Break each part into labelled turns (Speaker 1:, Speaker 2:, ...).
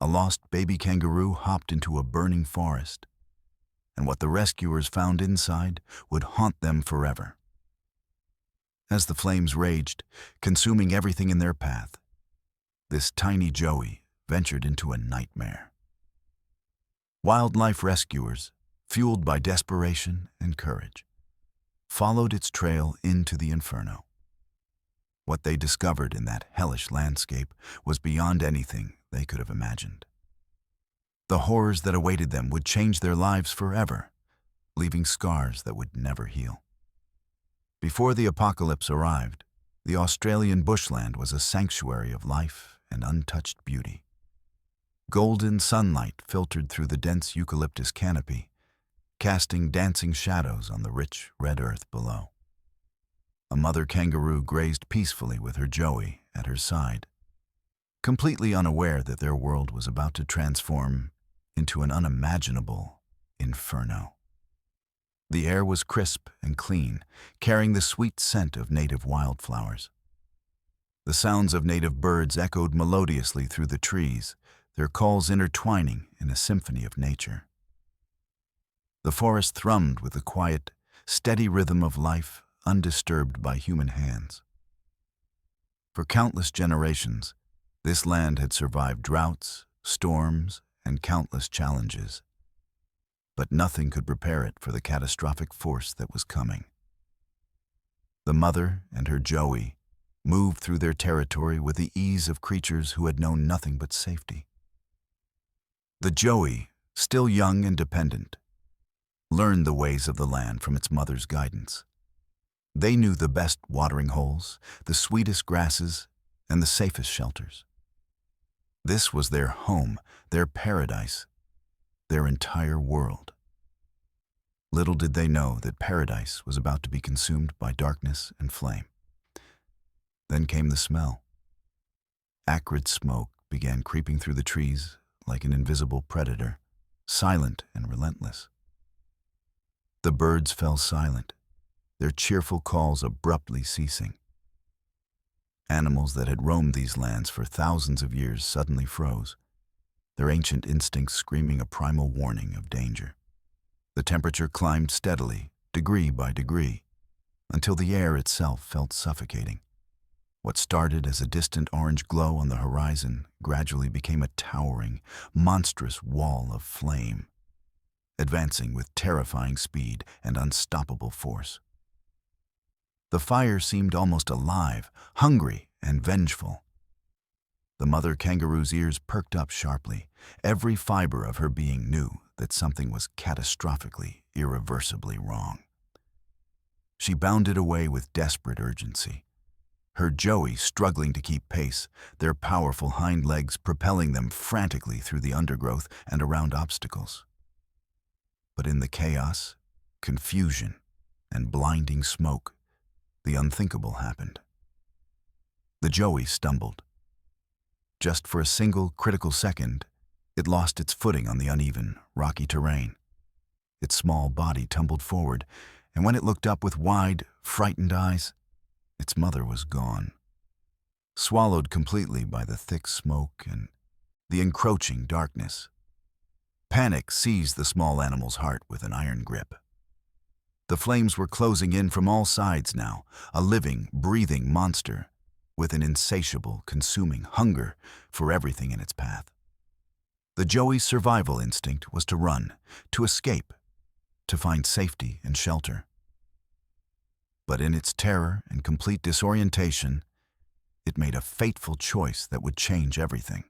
Speaker 1: A lost baby kangaroo hopped into a burning forest, and what the rescuers found inside would haunt them forever. As the flames raged, consuming everything in their path, this tiny Joey ventured into a nightmare. Wildlife rescuers, fueled by desperation and courage, followed its trail into the inferno. What they discovered in that hellish landscape was beyond anything they could have imagined. The horrors that awaited them would change their lives forever, leaving scars that would never heal. Before the apocalypse arrived, the Australian bushland was a sanctuary of life and untouched beauty. Golden sunlight filtered through the dense eucalyptus canopy, casting dancing shadows on the rich red earth below. A mother kangaroo grazed peacefully with her Joey at her side, completely unaware that their world was about to transform into an unimaginable inferno. The air was crisp and clean, carrying the sweet scent of native wildflowers. The sounds of native birds echoed melodiously through the trees, their calls intertwining in a symphony of nature. The forest thrummed with the quiet, steady rhythm of life, undisturbed by human hands. For countless generations, this land had survived droughts, storms, and countless challenges. But nothing could prepare it for the catastrophic force that was coming. The mother and her Joey moved through their territory with the ease of creatures who had known nothing but safety. The Joey, still young and dependent, learned the ways of the land from its mother's guidance. They knew the best watering holes, the sweetest grasses, and the safest shelters. This was their home, their paradise, their entire world. Little did they know that paradise was about to be consumed by darkness and flame. Then came the smell. Acrid smoke began creeping through the trees like an invisible predator, silent and relentless. The birds fell silent, their cheerful calls abruptly ceasing. Animals that had roamed these lands for thousands of years suddenly froze, their ancient instincts screaming a primal warning of danger. The temperature climbed steadily, degree by degree, until the air itself felt suffocating. What started as a distant orange glow on the horizon gradually became a towering, monstrous wall of flame, advancing with terrifying speed and unstoppable force. The fire seemed almost alive, hungry and vengeful. The mother kangaroo's ears perked up sharply. Every fiber of her being knew that something was catastrophically, irreversibly wrong. She bounded away with desperate urgency, her Joey struggling to keep pace, their powerful hind legs propelling them frantically through the undergrowth and around obstacles. But in the chaos, confusion, and blinding smoke, the unthinkable happened. The Joey stumbled. Just for a single critical second, it lost its footing on the uneven, rocky terrain. Its small body tumbled forward, and when it looked up with wide, frightened eyes, its mother was gone, swallowed completely by the thick smoke and the encroaching darkness. Panic seized the small animal's heart with an iron grip. The flames were closing in from all sides now, a living, breathing monster with an insatiable, consuming hunger for everything in its path. The Joey's survival instinct was to run, to escape, to find safety and shelter. But in its terror and complete disorientation, it made a fateful choice that would change everything.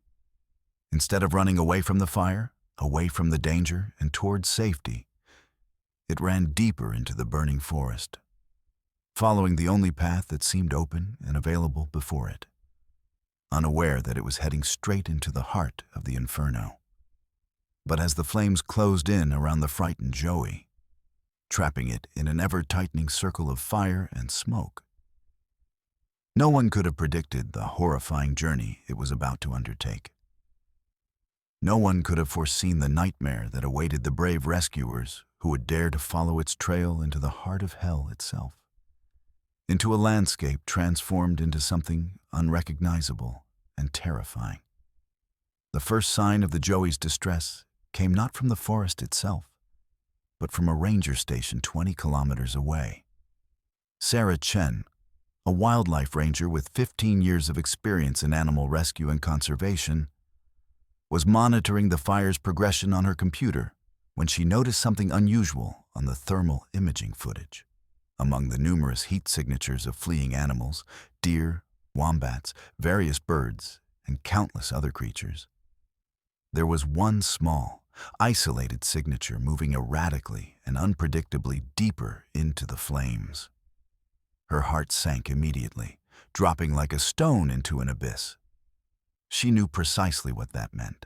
Speaker 1: Instead of running away from the fire, away from the danger, and towards safety, it ran deeper into the burning forest, following the only path that seemed open and available before it, unaware that it was heading straight into the heart of the inferno. But as the flames closed in around the frightened Joey, trapping it in an ever-tightening circle of fire and smoke, no one could have predicted the horrifying journey it was about to undertake. No one could have foreseen the nightmare that awaited the brave rescuers who would dare to follow its trail into the heart of hell itself, into a landscape transformed into something unrecognizable and terrifying. The first sign of the Joey's distress came not from the forest itself, but from a ranger station 20 kilometers away. Sarah Chen, a wildlife ranger with 15 years of experience in animal rescue and conservation, was monitoring the fire's progression on her computer when she noticed something unusual on the thermal imaging footage. Among the numerous heat signatures of fleeing animals, deer, wombats, various birds, and countless other creatures, there was one small, isolated signature moving erratically and unpredictably deeper into the flames. Her heart sank immediately, dropping like a stone into an abyss. She knew precisely what that meant.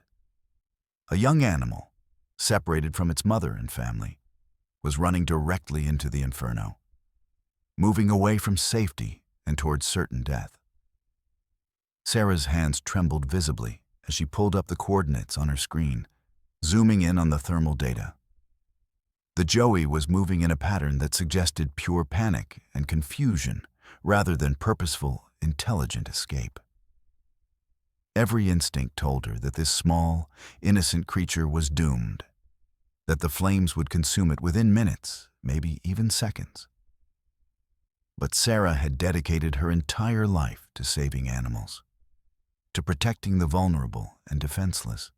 Speaker 1: A young animal, separated from its mother and family, was running directly into the inferno, moving away from safety and towards certain death. Sarah's hands trembled visibly as she pulled up the coordinates on her screen, zooming in on the thermal data. The Joey was moving in a pattern that suggested pure panic and confusion rather than purposeful, intelligent escape. Every instinct told her that this small, innocent creature was doomed, that the flames would consume it within minutes, maybe even seconds. But Sarah had dedicated her entire life to saving animals, to protecting the vulnerable and defenseless,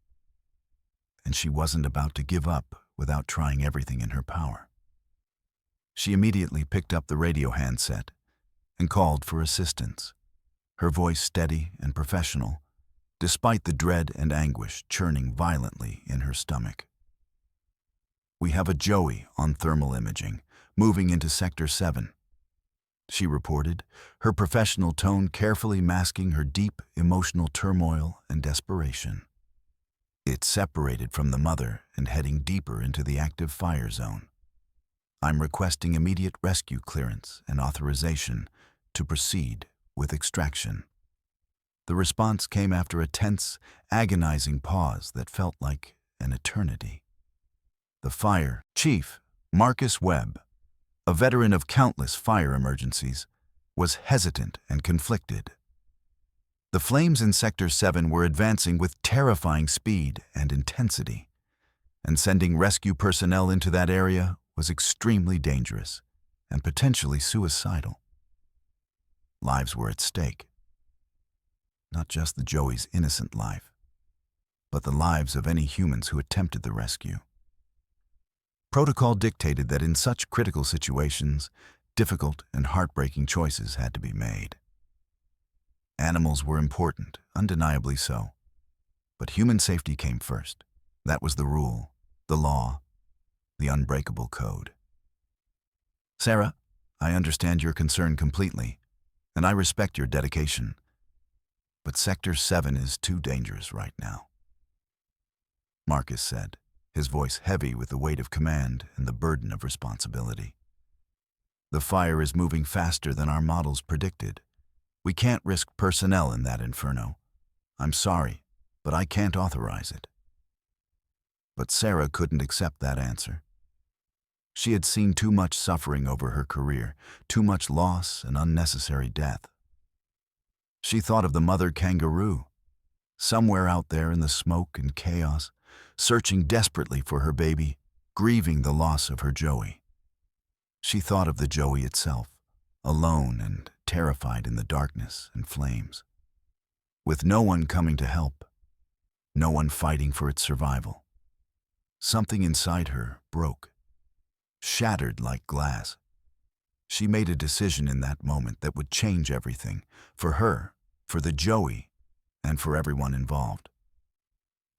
Speaker 1: and she wasn't about to give up without trying everything in her power. She immediately picked up the radio handset and called for assistance, her voice steady and professional, despite the dread and anguish churning violently in her stomach. "We have a Joey on thermal imaging, moving into Sector 7, she reported, her professional tone carefully masking her deep emotional turmoil and desperation. It separated from the mother and heading deeper into the active fire zone. "I'm requesting immediate rescue clearance and authorization to proceed with extraction." The response came after a tense, agonizing pause that felt like an eternity. The fire chief, Marcus Webb, a veteran of countless fire emergencies, was hesitant and conflicted. The flames in Sector 7 were advancing with terrifying speed and intensity, and sending rescue personnel into that area was extremely dangerous and potentially suicidal. Lives were at stake. Not just the Joey's innocent life, but the lives of any humans who attempted the rescue. Protocol dictated that in such critical situations, difficult and heartbreaking choices had to be made. Animals were important, undeniably so, but human safety came first. That was the rule, the law, the unbreakable code. "Sarah, I understand your concern completely, and I respect your dedication. But Sector 7 is too dangerous right now," Marcus said, his voice heavy with the weight of command and the burden of responsibility. "The fire is moving faster than our models predicted. We can't risk personnel in that inferno. I'm sorry, but I can't authorize it." But Sarah couldn't accept that answer. She had seen too much suffering over her career, too much loss and unnecessary death. She thought of the mother Kangaroo, somewhere out there in the smoke and chaos, searching desperately for her baby, grieving the loss of her Joey. She thought of the Joey itself, alone and terrified in the darkness and flames, with no one coming to help, no one fighting for its survival. Something inside her broke, shattered like glass. She made a decision in that moment that would change everything, for her, for the Joey, and for everyone involved.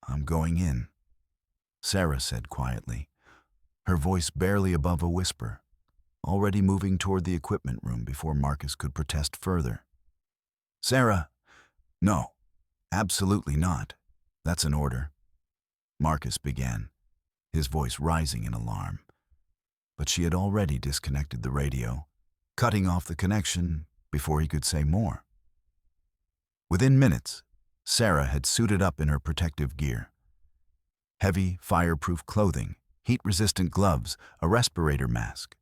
Speaker 1: "I'm going in," Sarah said quietly, her voice barely above a whisper, already moving toward the equipment room before Marcus could protest further. "Sarah, no, absolutely not. That's an order," Marcus began, his voice rising in alarm. But she had already disconnected the radio, cutting off the connection before he could say more. Within minutes, Sarah had suited up in her protective gear. Heavy, fireproof clothing, heat-resistant gloves, a respirator mask,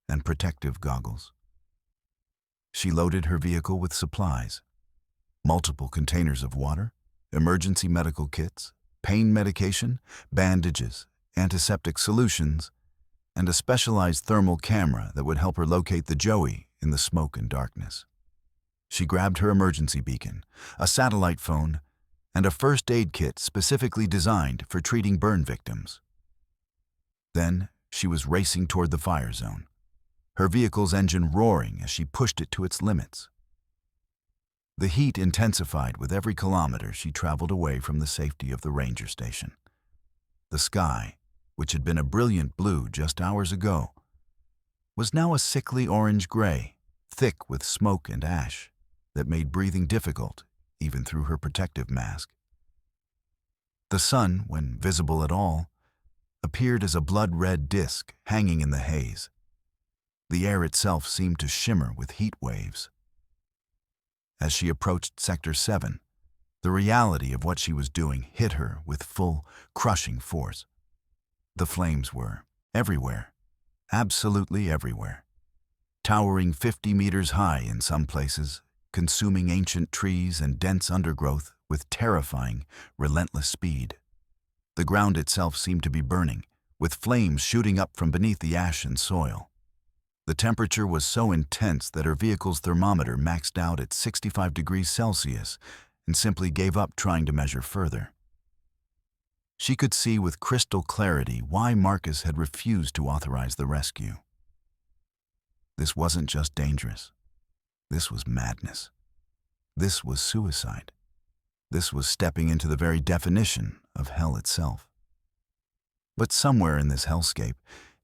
Speaker 1: and protective goggles. She loaded her vehicle with supplies, multiple containers of water, emergency medical kits, pain medication, bandages, antiseptic solutions, and a specialized thermal camera that would help her locate the Joey in the smoke and darkness. She grabbed her emergency beacon, a satellite phone, and a first aid kit specifically designed for treating burn victims. Then she was racing toward the fire zone, her vehicle's engine roaring as she pushed it to its limits. The heat intensified with every kilometer she traveled away from the safety of the ranger station. The sky, which had been a brilliant blue just hours ago, was now a sickly orange-gray, thick with smoke and ash, that made breathing difficult even through her protective mask. The sun, when visible at all, appeared as a blood-red disk hanging in the haze. The air itself seemed to shimmer with heat waves. As she approached Sector 7, the reality of what she was doing hit her with full, crushing force. The flames were everywhere, absolutely everywhere, towering 50 meters high in some places, consuming ancient trees and dense undergrowth with terrifying, relentless speed. The ground itself seemed to be burning, with flames shooting up from beneath the ash and soil. The temperature was so intense that her vehicle's thermometer maxed out at 65 degrees Celsius and simply gave up trying to measure further. She could see with crystal clarity why Marcus had refused to authorize the rescue. This wasn't just dangerous. This was madness. This was suicide. This was stepping into the very definition of hell itself. But somewhere in this hellscape,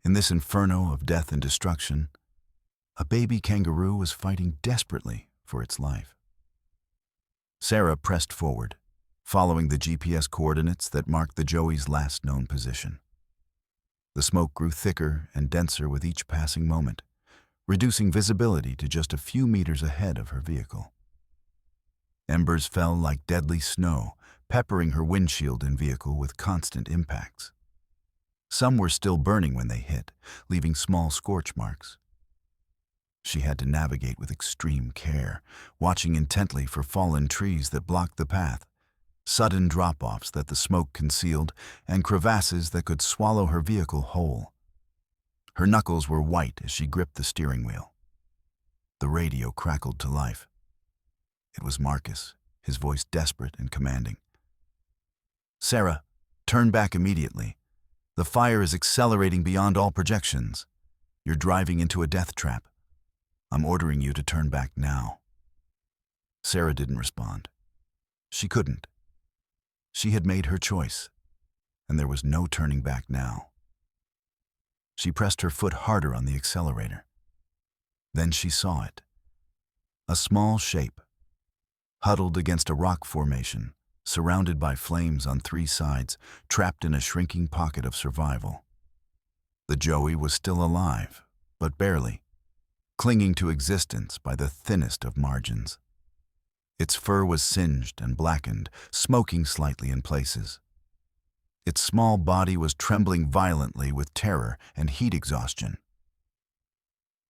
Speaker 1: in this inferno of death and destruction, a baby kangaroo was fighting desperately for its life. Sarah pressed forward, following the GPS coordinates that marked the Joey's last known position. The smoke grew thicker and denser with each passing moment, reducing visibility to just a few meters ahead of her vehicle. Embers fell like deadly snow, peppering her windshield and vehicle with constant impacts. Some were still burning when they hit, leaving small scorch marks. She had to navigate with extreme care, watching intently for fallen trees that blocked the path, sudden drop-offs that the smoke concealed, and crevasses that could swallow her vehicle whole. Her knuckles were white as she gripped the steering wheel. The radio crackled to life. It was Marcus, his voice desperate and commanding. "Sarah, turn back immediately. The fire is accelerating beyond all projections. You're driving into a death trap. I'm ordering you to turn back now." Sarah didn't respond. She couldn't. She had made her choice, and there was no turning back now. She pressed her foot harder on the accelerator. Then she saw it. A small shape, huddled against a rock formation, surrounded by flames on three sides, trapped in a shrinking pocket of survival. The Joey was still alive, but barely, clinging to existence by the thinnest of margins. Its fur was singed and blackened, smoking slightly in places. Its small body was trembling violently with terror and heat exhaustion.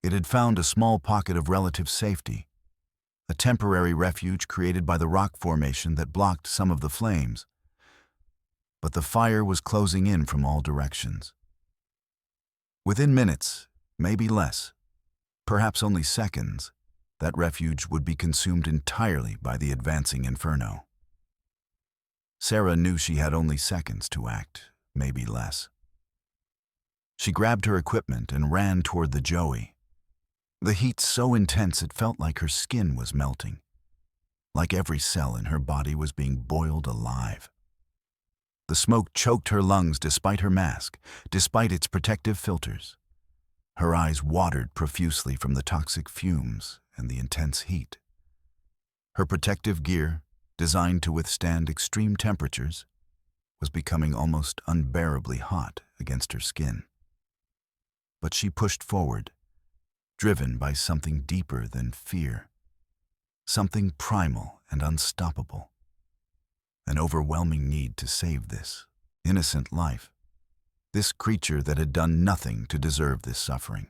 Speaker 1: It had found a small pocket of relative safety, a temporary refuge created by the rock formation that blocked some of the flames. But the fire was closing in from all directions. Within minutes, maybe less, perhaps only seconds, that refuge would be consumed entirely by the advancing inferno. Sarah knew she had only seconds to act, maybe less. She grabbed her equipment and ran toward the Joey. The heat so intense it felt like her skin was melting, like every cell in her body was being boiled alive. The smoke choked her lungs despite her mask, despite its protective filters. Her eyes watered profusely from the toxic fumes and the intense heat. Her protective gear, designed to withstand extreme temperatures, was becoming almost unbearably hot against her skin. But she pushed forward, driven by something deeper than fear, something primal and unstoppable, an overwhelming need to save this innocent life, this creature that had done nothing to deserve this suffering.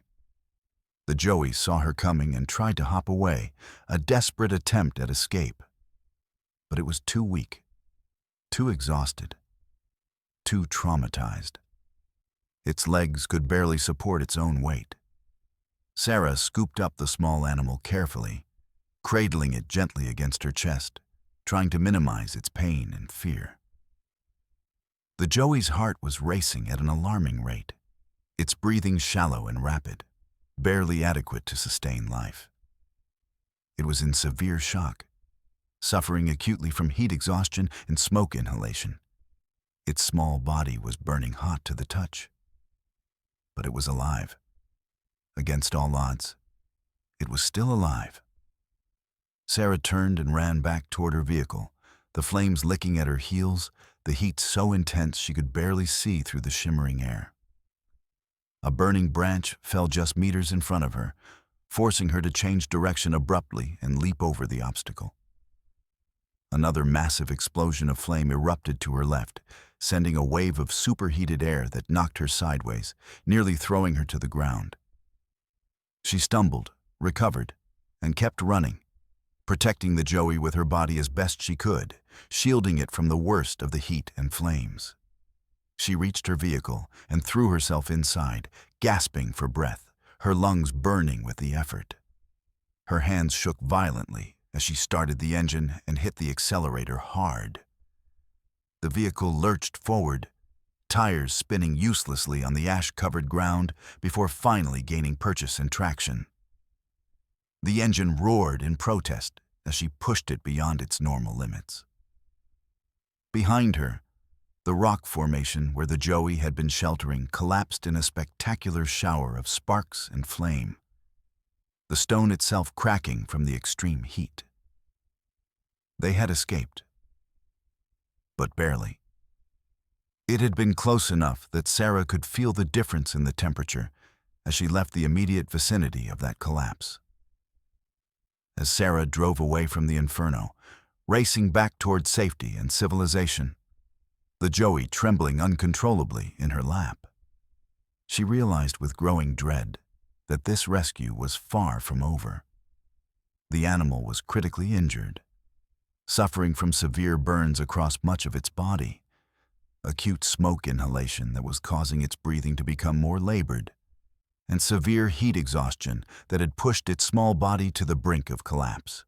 Speaker 1: The Joey saw her coming and tried to hop away, a desperate attempt at escape. But it was too weak. too exhausted, too traumatized. Its legs could barely support its own weight. Sarah scooped up the small animal carefully, cradling it gently against her chest, trying to minimize its pain and fear. The joey's heart was racing at an alarming rate, its breathing shallow and rapid, barely adequate to sustain life. It was in severe shock, suffering acutely from heat exhaustion and smoke inhalation. Its small body was burning hot to the touch. But it was alive. Against all odds, it was still alive. Sarah turned and ran back toward her vehicle, the flames licking at her heels, the heat so intense she could barely see through the shimmering air. A burning branch fell just meters in front of her, forcing her to change direction abruptly and leap over the obstacle. Another massive explosion of flame erupted to her left, sending a wave of superheated air that knocked her sideways, nearly throwing her to the ground. She stumbled, recovered, and kept running, protecting the joey with her body as best she could, shielding it from the worst of the heat and flames. She reached her vehicle and threw herself inside, gasping for breath, her lungs burning with the effort. Her hands shook violently as she started the engine and hit the accelerator hard. The vehicle lurched forward, tires spinning uselessly on the ash-covered ground before finally gaining purchase and traction. The engine roared in protest as she pushed it beyond its normal limits. Behind her, the rock formation where the joey had been sheltering collapsed in a spectacular shower of sparks and flame, the stone itself cracking from the extreme heat. They had escaped, but barely. It had been close enough that Sarah could feel the difference in the temperature as she left the immediate vicinity of that collapse. As Sarah drove away from the inferno, racing back toward safety and civilization, the joey trembling uncontrollably in her lap, she realized with growing dread that this rescue was far from over. The animal was critically injured, suffering from severe burns across much of its body, acute smoke inhalation that was causing its breathing to become more labored, and severe heat exhaustion that had pushed its small body to the brink of collapse.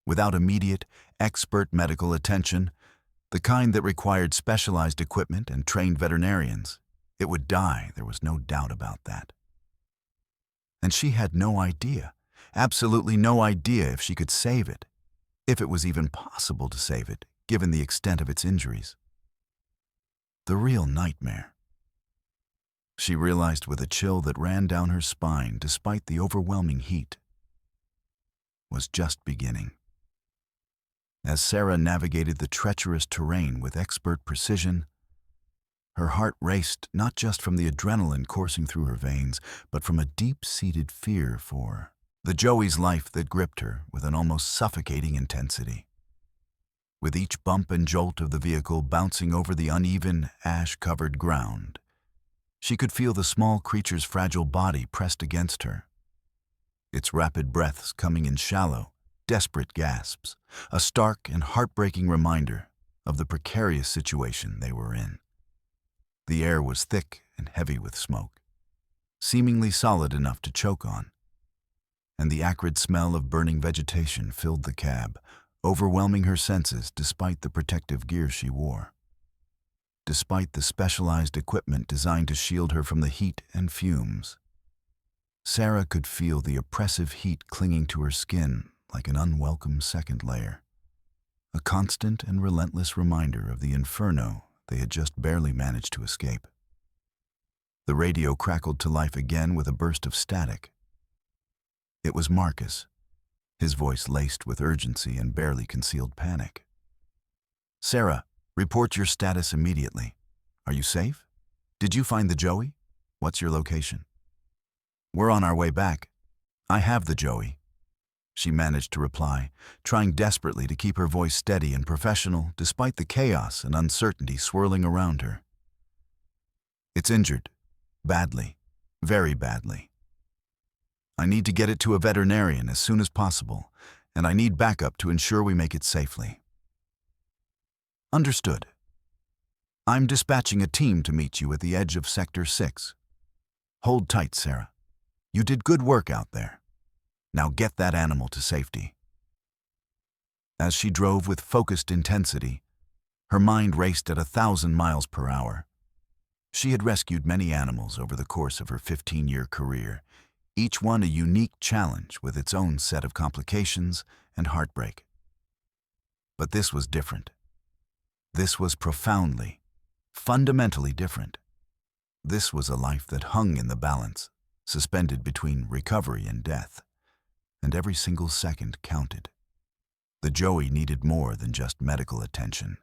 Speaker 1: Without immediate, expert medical attention, the kind that required specialized equipment and trained veterinarians, it would die, there was no doubt about that. And she had no idea, absolutely no idea if she could save it, if it was even possible to save it, given the extent of its injuries. The real nightmare, she realized with a chill that ran down her spine despite the overwhelming heat, was just beginning. As Sarah navigated the treacherous terrain with expert precision, her heart raced not just from the adrenaline coursing through her veins, but from a deep-seated fear for the joey's life that gripped her with an almost suffocating intensity. With each bump and jolt of the vehicle bouncing over the uneven, ash-covered ground, she could feel the small creature's fragile body pressed against her, its rapid breaths coming in shallow, desperate gasps, a stark and heartbreaking reminder of the precarious situation they were in. The air was thick and heavy with smoke, seemingly solid enough to choke on, and the acrid smell of burning vegetation filled the cab, overwhelming her senses despite the protective gear she wore. Despite the specialized equipment designed to shield her from the heat and fumes, Sarah could feel the oppressive heat clinging to her skin like an unwelcome second layer, a constant and relentless reminder of the inferno they had just barely managed to escape. The radio crackled to life again with a burst of static. It was Marcus, his voice laced with urgency and barely concealed panic. "Sarah, report your status immediately. Are you safe? Did you find the joey? What's your location?" "We're on our way back. I have the joey," she managed to reply, trying desperately to keep her voice steady and professional despite the chaos and uncertainty swirling around her. "It's injured. Badly. Very badly. I need to get it to a veterinarian as soon as possible, and I need backup to ensure we make it safely." "Understood." I'm dispatching a team to meet you at the edge of Sector 6. Hold tight, Sarah. You did good work out there. Now get that animal to safety. As she drove with focused intensity, her mind raced at 1,000 miles per hour. She had rescued many animals over the course of her 15-year career, each one a unique challenge with its own set of complications and heartbreak. But this was different. This was profoundly, fundamentally different. This was a life that hung in the balance, suspended between recovery and death, and every single second counted. The Joey needed more than just medical attention.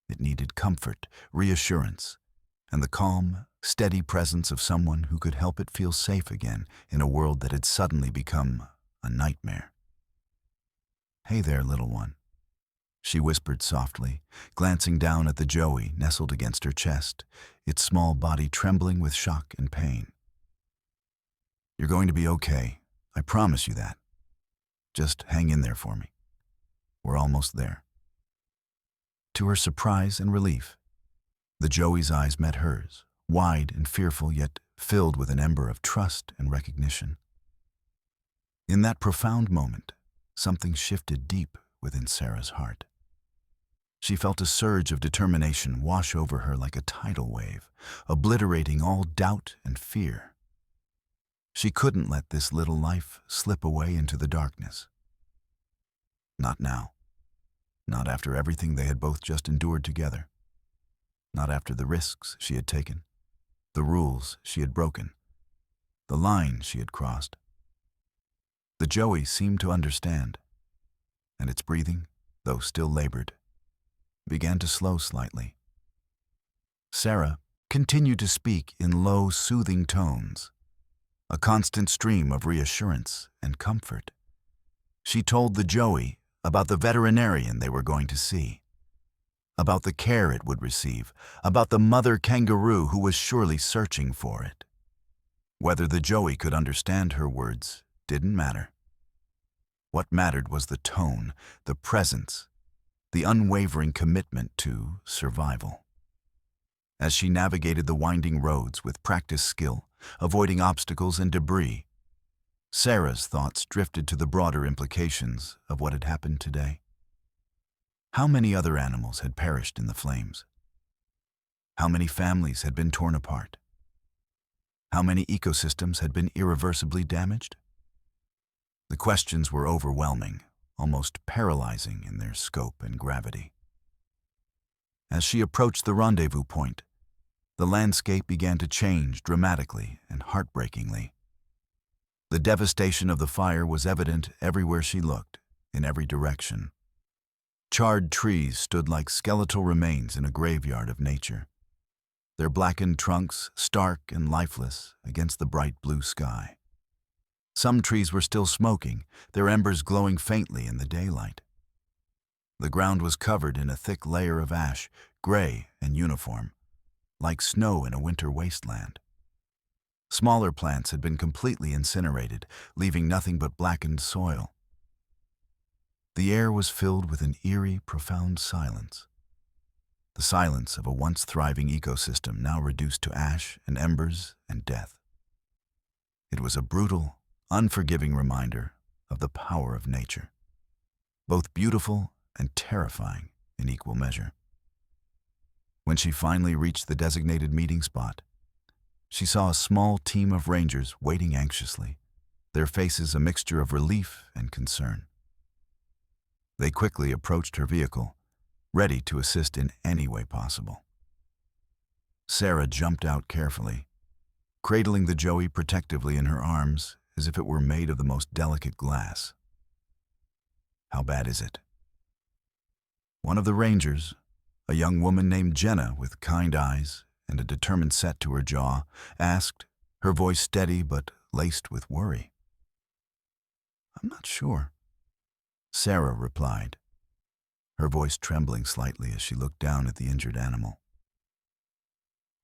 Speaker 1: It needed comfort, reassurance, and the calm, steady presence of someone who could help it feel safe again in a world that had suddenly become a nightmare. "Hey there, little one," she whispered softly, glancing down at the Joey nestled against her chest, its small body trembling with shock and pain. "You're going to be okay. I promise you that. Just hang in there for me. We're almost there." To her surprise and relief, the Joey's eyes met hers, wide and fearful, yet filled with an ember of trust and recognition. In that profound moment, something shifted deep within Sarah's heart. She felt a surge of determination wash over her like a tidal wave, obliterating all doubt and fear. She couldn't let this little life slip away into the darkness. Not now. Not after everything they had both just endured together. Not after the risks she had taken, the rules she had broken, the line she had crossed. The Joey seemed to understand, and its breathing, though still labored, began to slow slightly. Sarah continued to speak in low, soothing tones, a constant stream of reassurance and comfort. She told the Joey about the veterinarian they were going to see, about the care it would receive, about the mother kangaroo who was surely searching for it. Whether the Joey could understand her words didn't matter. What mattered was the tone, the presence, the unwavering commitment to survival. As she navigated the winding roads with practiced skill, avoiding obstacles and debris, Sarah's thoughts drifted to the broader implications of what had happened today. How many other animals had perished in the flames? How many families had been torn apart? How many ecosystems had been irreversibly damaged? The questions were overwhelming, almost paralyzing in their scope and gravity. As she approached the rendezvous point, the landscape began to change dramatically and heartbreakingly. The devastation of the fire was evident everywhere she looked, in every direction. Charred trees stood like skeletal remains in a graveyard of nature, their blackened trunks stark and lifeless against the bright blue sky. Some trees were still smoking, their embers glowing faintly in the daylight. The ground was covered in a thick layer of ash, gray and uniform, like snow in a winter wasteland. Smaller plants had been completely incinerated, leaving nothing but blackened soil. The air was filled with an eerie, profound silence. The silence of a once thriving ecosystem now reduced to ash and embers and death. It was a brutal, unforgiving reminder of the power of nature, both beautiful and terrifying in equal measure. When she finally reached the designated meeting spot, she saw a small team of rangers waiting anxiously, their faces a mixture of relief and concern. They quickly approached her vehicle, ready to assist in any way possible. Sarah jumped out carefully, cradling the Joey protectively in her arms as if it were made of the most delicate glass. "How bad is it?" One of the rangers, a young woman named Jenna with kind eyes and a determined set to her jaw, asked, her voice steady but laced with worry. "I'm not sure," Sarah replied, her voice trembling slightly as she looked down at the injured animal.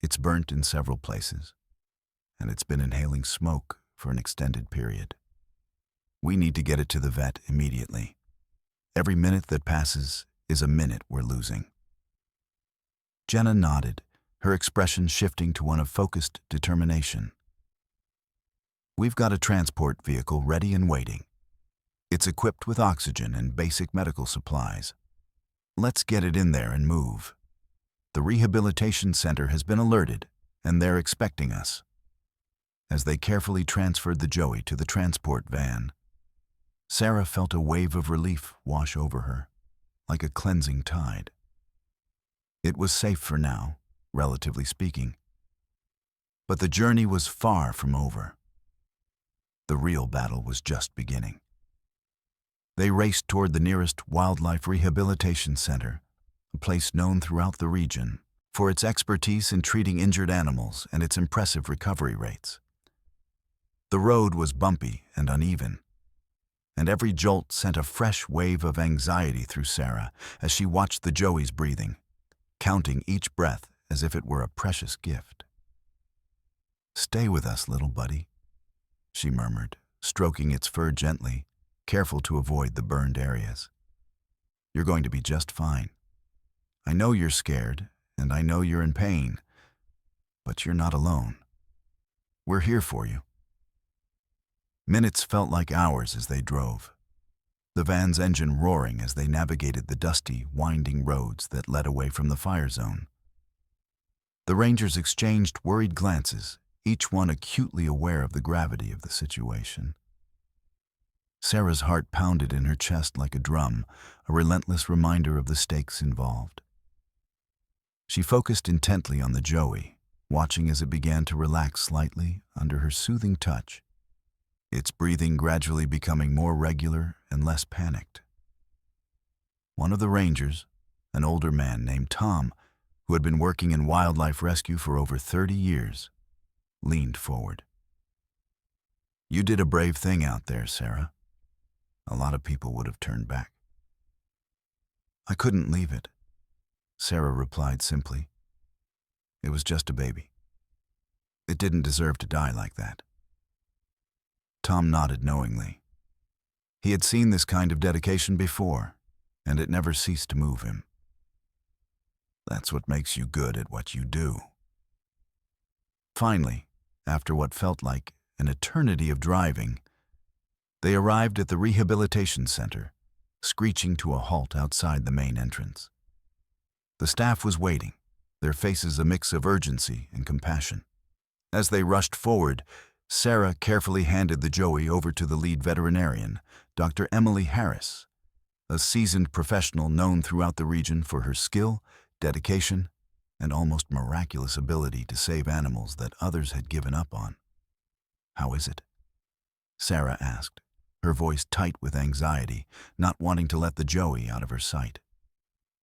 Speaker 1: "It's burnt in several places, and it's been inhaling smoke for an extended period. We need to get it to the vet immediately. Every minute that passes is a minute we're losing." Jenna nodded, her expression shifting to one of focused determination. We've got a transport vehicle ready and waiting. It's equipped with oxygen and basic medical supplies. Let's get it in there and move. The rehabilitation center has been alerted, and they're expecting us. As they carefully transferred the Joey to the transport van, Sarah felt a wave of relief wash over her, like a cleansing tide. It was safe for now, relatively speaking. But the journey was far from over. The real battle was just beginning. They raced toward the nearest wildlife rehabilitation center, a place known throughout the region for its expertise in treating injured animals and its impressive recovery rates. The road was bumpy and uneven, and every jolt sent a fresh wave of anxiety through Sarah as she watched the Joey's breathing, counting each breath as if it were a precious gift. "Stay with us, little buddy," she murmured, stroking its fur gently, careful to avoid the burned areas. "You're going to be just fine. I know you're scared, and I know you're in pain, but you're not alone. We're here for you." Minutes felt like hours as they drove, the van's engine roaring as they navigated the dusty, winding roads that led away from the fire zone. The Rangers exchanged worried glances, each one acutely aware of the gravity of the situation. Sarah's heart pounded in her chest like a drum, a relentless reminder of the stakes involved. She focused intently on the Joey, watching as it began to relax slightly under her soothing touch, its breathing gradually becoming more regular and less panicked. One of the Rangers, an older man named Tom, who had been working in wildlife rescue for over 30 years, leaned forward. "You did a brave thing out there, Sarah. A lot of people would have turned back." "I couldn't leave it," Sarah replied simply. "It was just a baby. It didn't deserve to die like that." Tom nodded knowingly. He had seen this kind of dedication before, and it never ceased to move him. "That's what makes you good at what you do." Finally, after what felt like an eternity of driving, they arrived at the rehabilitation center, screeching to a halt outside the main entrance. The staff was waiting, their faces a mix of urgency and compassion. As they rushed forward, Sarah carefully handed the Joey over to the lead veterinarian, Dr. Emily Harris, a seasoned professional known throughout the region for her skill, dedication, and almost miraculous ability to save animals that others had given up on. "How is it?" Sarah asked, her voice tight with anxiety, not wanting to let the Joey out of her sight.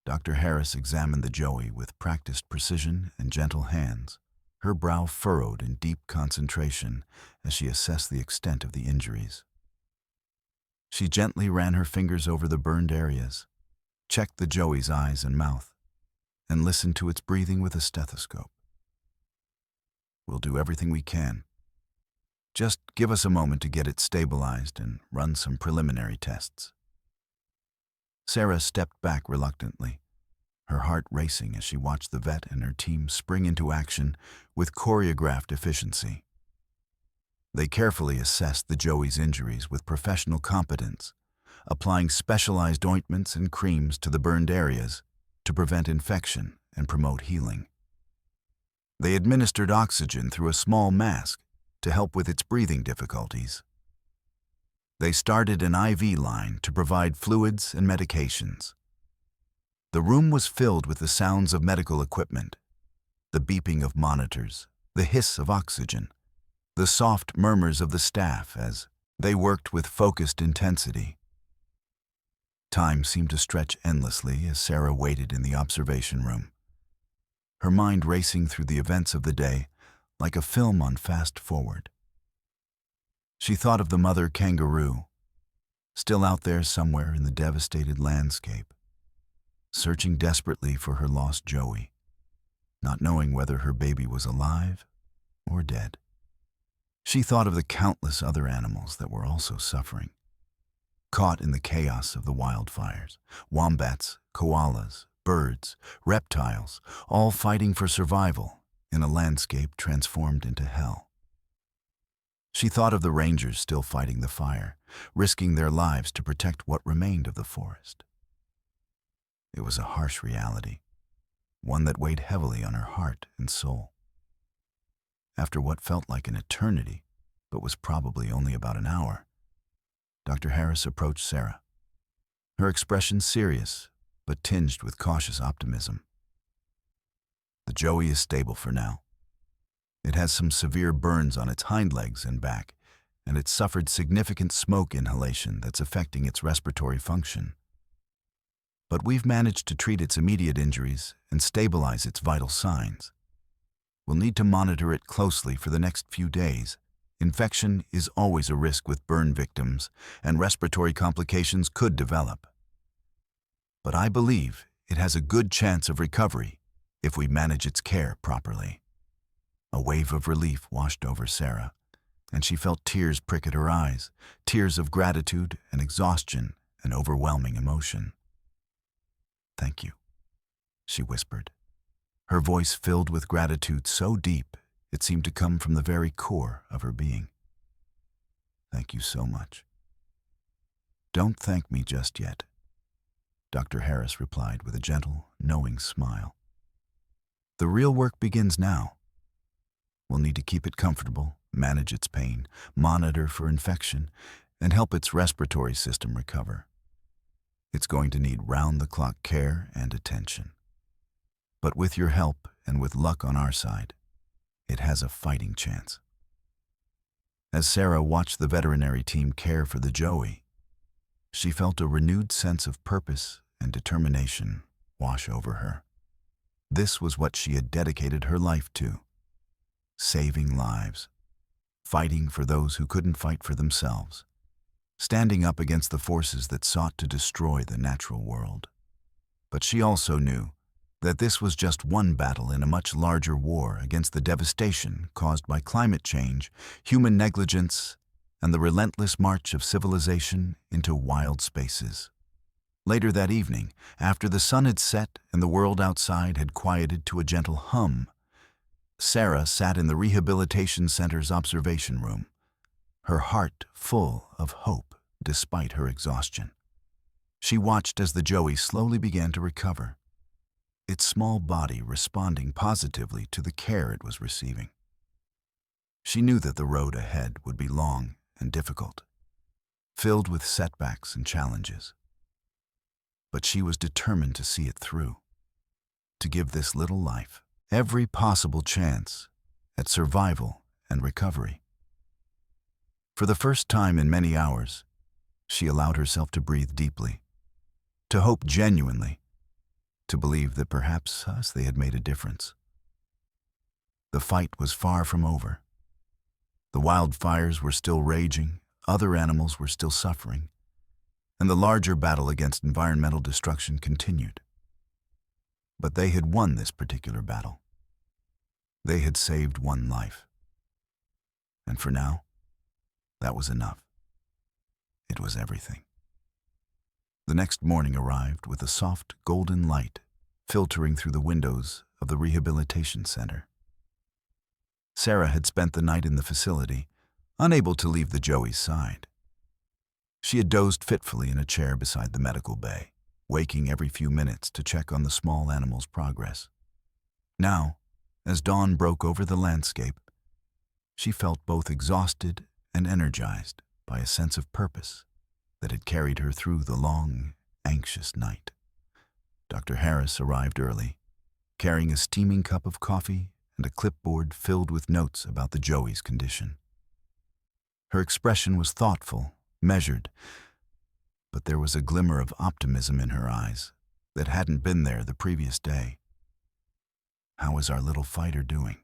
Speaker 1: Dr. Harris examined the Joey with practiced precision and gentle hands, her brow furrowed in deep concentration as she assessed the extent of the injuries. She gently ran her fingers over the burned areas, checked the Joey's eyes and mouth, and listened to its breathing with a stethoscope. "We'll do everything we can. Just give us a moment to get it stabilized and run some preliminary tests." Sarah stepped back reluctantly, her heart racing as she watched the vet and her team spring into action with choreographed efficiency. They carefully assessed the Joey's injuries with professional competence, applying specialized ointments and creams to the burned areas to prevent infection and promote healing. They administered oxygen through a small mask to help with its breathing difficulties. They started an IV line to provide fluids and medications. The room was filled with the sounds of medical equipment, the beeping of monitors, the hiss of oxygen, the soft murmurs of the staff as they worked with focused intensity. Time seemed to stretch endlessly as Sarah waited in the observation room, her mind racing through the events of the day like a film on fast forward. She thought of the mother Kangaroo, still out there somewhere in the devastated landscape, searching desperately for her lost Joey, not knowing whether her baby was alive or dead. She thought of the countless other animals that were also suffering, caught in the chaos of the wildfires: wombats, koalas, birds, reptiles, all fighting for survival in a landscape transformed into hell. She thought of the rangers still fighting the fire, risking their lives to protect what remained of the forest. It was a harsh reality, one that weighed heavily on her heart and soul. After what felt like an eternity, but was probably only about an hour, Dr. Harris approached Sarah, her expression serious, but tinged with cautious optimism. The Joey is stable for now. It has some severe burns on its hind legs and back, and it's suffered significant smoke inhalation that's affecting its respiratory function. But we've managed to treat its immediate injuries and stabilize its vital signs. We'll need to monitor it closely for the next few days. Infection is always a risk with burn victims, and respiratory complications could develop. But I believe it has a good chance of recovery if we manage its care properly. A wave of relief washed over Sarah, and she felt tears prick at her eyes, tears of gratitude and exhaustion and overwhelming emotion. "Thank you," she whispered, her voice filled with gratitude so deep it seemed to come from the very core of her being. "Thank you so much." "Don't thank me just yet," Dr. Harris replied with a gentle, knowing smile. "The real work begins now. We'll need to keep it comfortable, manage its pain, monitor for infection, and help its respiratory system recover. It's going to need round-the-clock care and attention. But with your help and with luck on our side, it has a fighting chance." As Sarah watched the veterinary team care for the Joey, she felt a renewed sense of purpose and determination wash over her. This was what she had dedicated her life to: saving lives, fighting for those who couldn't fight for themselves, standing up against the forces that sought to destroy the natural world. But she also knew that this was just one battle in a much larger war against the devastation caused by climate change, human negligence, and the relentless march of civilization into wild spaces. Later that evening, after the sun had set and the world outside had quieted to a gentle hum, Sarah sat in the rehabilitation center's observation room, her heart full of hope despite her exhaustion. She watched as the Joey slowly began to recover, its small body responding positively to the care it was receiving. She knew that the road ahead would be long and difficult, filled with setbacks and challenges. But she was determined to see it through, to give this little life every possible chance at survival and recovery. For the first time in many hours, she allowed herself to breathe deeply, to hope genuinely, to believe that perhaps they had made a difference. The fight was far from over. The wildfires were still raging, other animals were still suffering, and the larger battle against environmental destruction continued. But they had won this particular battle. They had saved one life. And for now, that was enough. It was everything. The next morning arrived with a soft golden light filtering through the windows of the rehabilitation center. Sarah had spent the night in the facility, unable to leave the Joey's side. She had dozed fitfully in a chair beside the medical bay, waking every few minutes to check on the small animal's progress. Now, as dawn broke over the landscape, she felt both exhausted and energized by a sense of purpose that had carried her through the long, anxious night. Dr. Harris arrived early, carrying a steaming cup of coffee and a clipboard filled with notes about the Joey's condition. Her expression was thoughtful, measured, but there was a glimmer of optimism in her eyes that hadn't been there the previous day. "How is our little fighter doing?"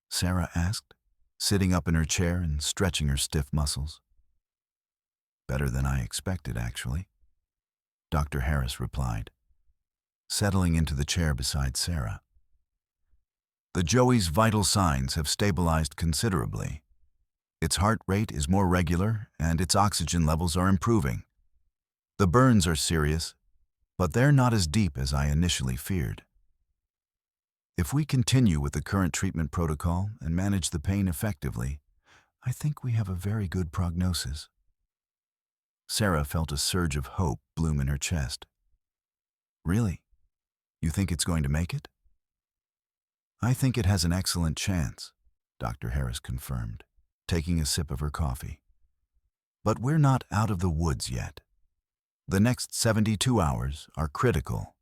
Speaker 1: Sarah asked, sitting up in her chair and stretching her stiff muscles. "Better than I expected, actually," Dr. Harris replied, settling into the chair beside Sarah. "The Joey's vital signs have stabilized considerably. Its heart rate is more regular and its oxygen levels are improving. The burns are serious, but they're not as deep as I initially feared. If we continue with the current treatment protocol and manage the pain effectively, I think we have a very good prognosis." Sarah felt a surge of hope bloom in her chest. "Really? You think it's going to make it?" "I think it has an excellent chance," Dr. Harris confirmed, taking a sip of her coffee. "But we're not out of the woods yet. The next 72 hours are critical.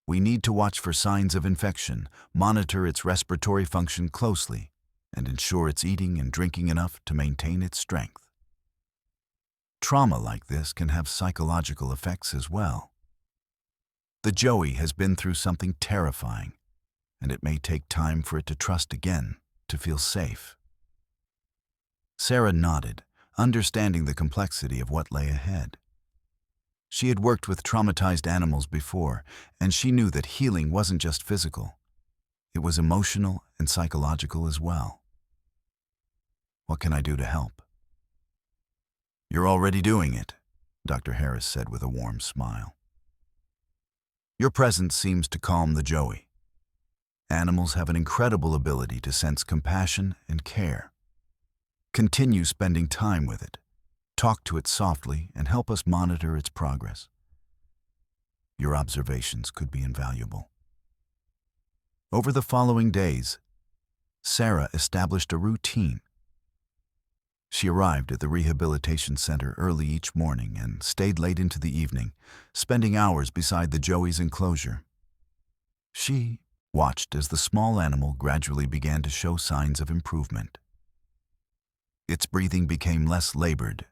Speaker 1: We need to watch for signs of infection, monitor its respiratory function closely, and ensure it's eating and drinking enough to maintain its strength. Trauma like this can have psychological effects as well. The Joey has been through something terrifying, and it may take time for it to trust again, to feel safe." Sarah nodded, understanding the complexity of what lay ahead. She had worked with traumatized animals before, and she knew that healing wasn't just physical. It was emotional and psychological as well. "What can I do to help?" "You're already doing it," Dr. Harris said with a warm smile. "Your presence seems to calm the Joey. Animals have an incredible ability to sense compassion and care. Continue spending time with it. Talk to it softly and help us monitor its progress. Your observations could be invaluable." Over the following days, Sarah established a routine. She arrived at the rehabilitation center early each morning and stayed late into the evening, spending hours beside the Joey's enclosure. She watched as the small animal gradually began to show signs of improvement. Its breathing became less labored.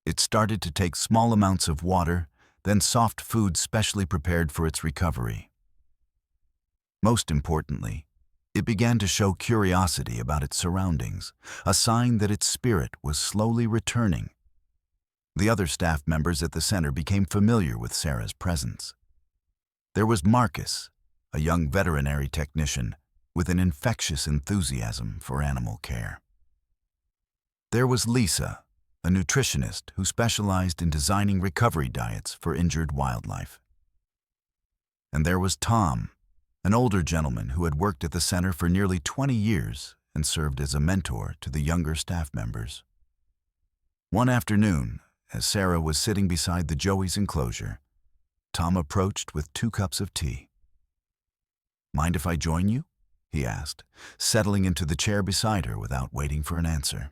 Speaker 1: It started to take small amounts of water, then soft food specially prepared for its recovery. Most importantly, it began to show curiosity about its surroundings, a sign that its spirit was slowly returning. The other staff members at the center became familiar with Sarah's presence. There was Marcus, a young veterinary technician with an infectious enthusiasm for animal care. There was Lisa, a nutritionist who specialized in designing recovery diets for injured wildlife. And there was Tom, an older gentleman who had worked at the center for nearly 20 years and served as a mentor to the younger staff members. One afternoon, as Sarah was sitting beside the Joey's enclosure, Tom approached with 2 cups of tea. "Mind if I join you?" he asked, settling into the chair beside her without waiting for an answer.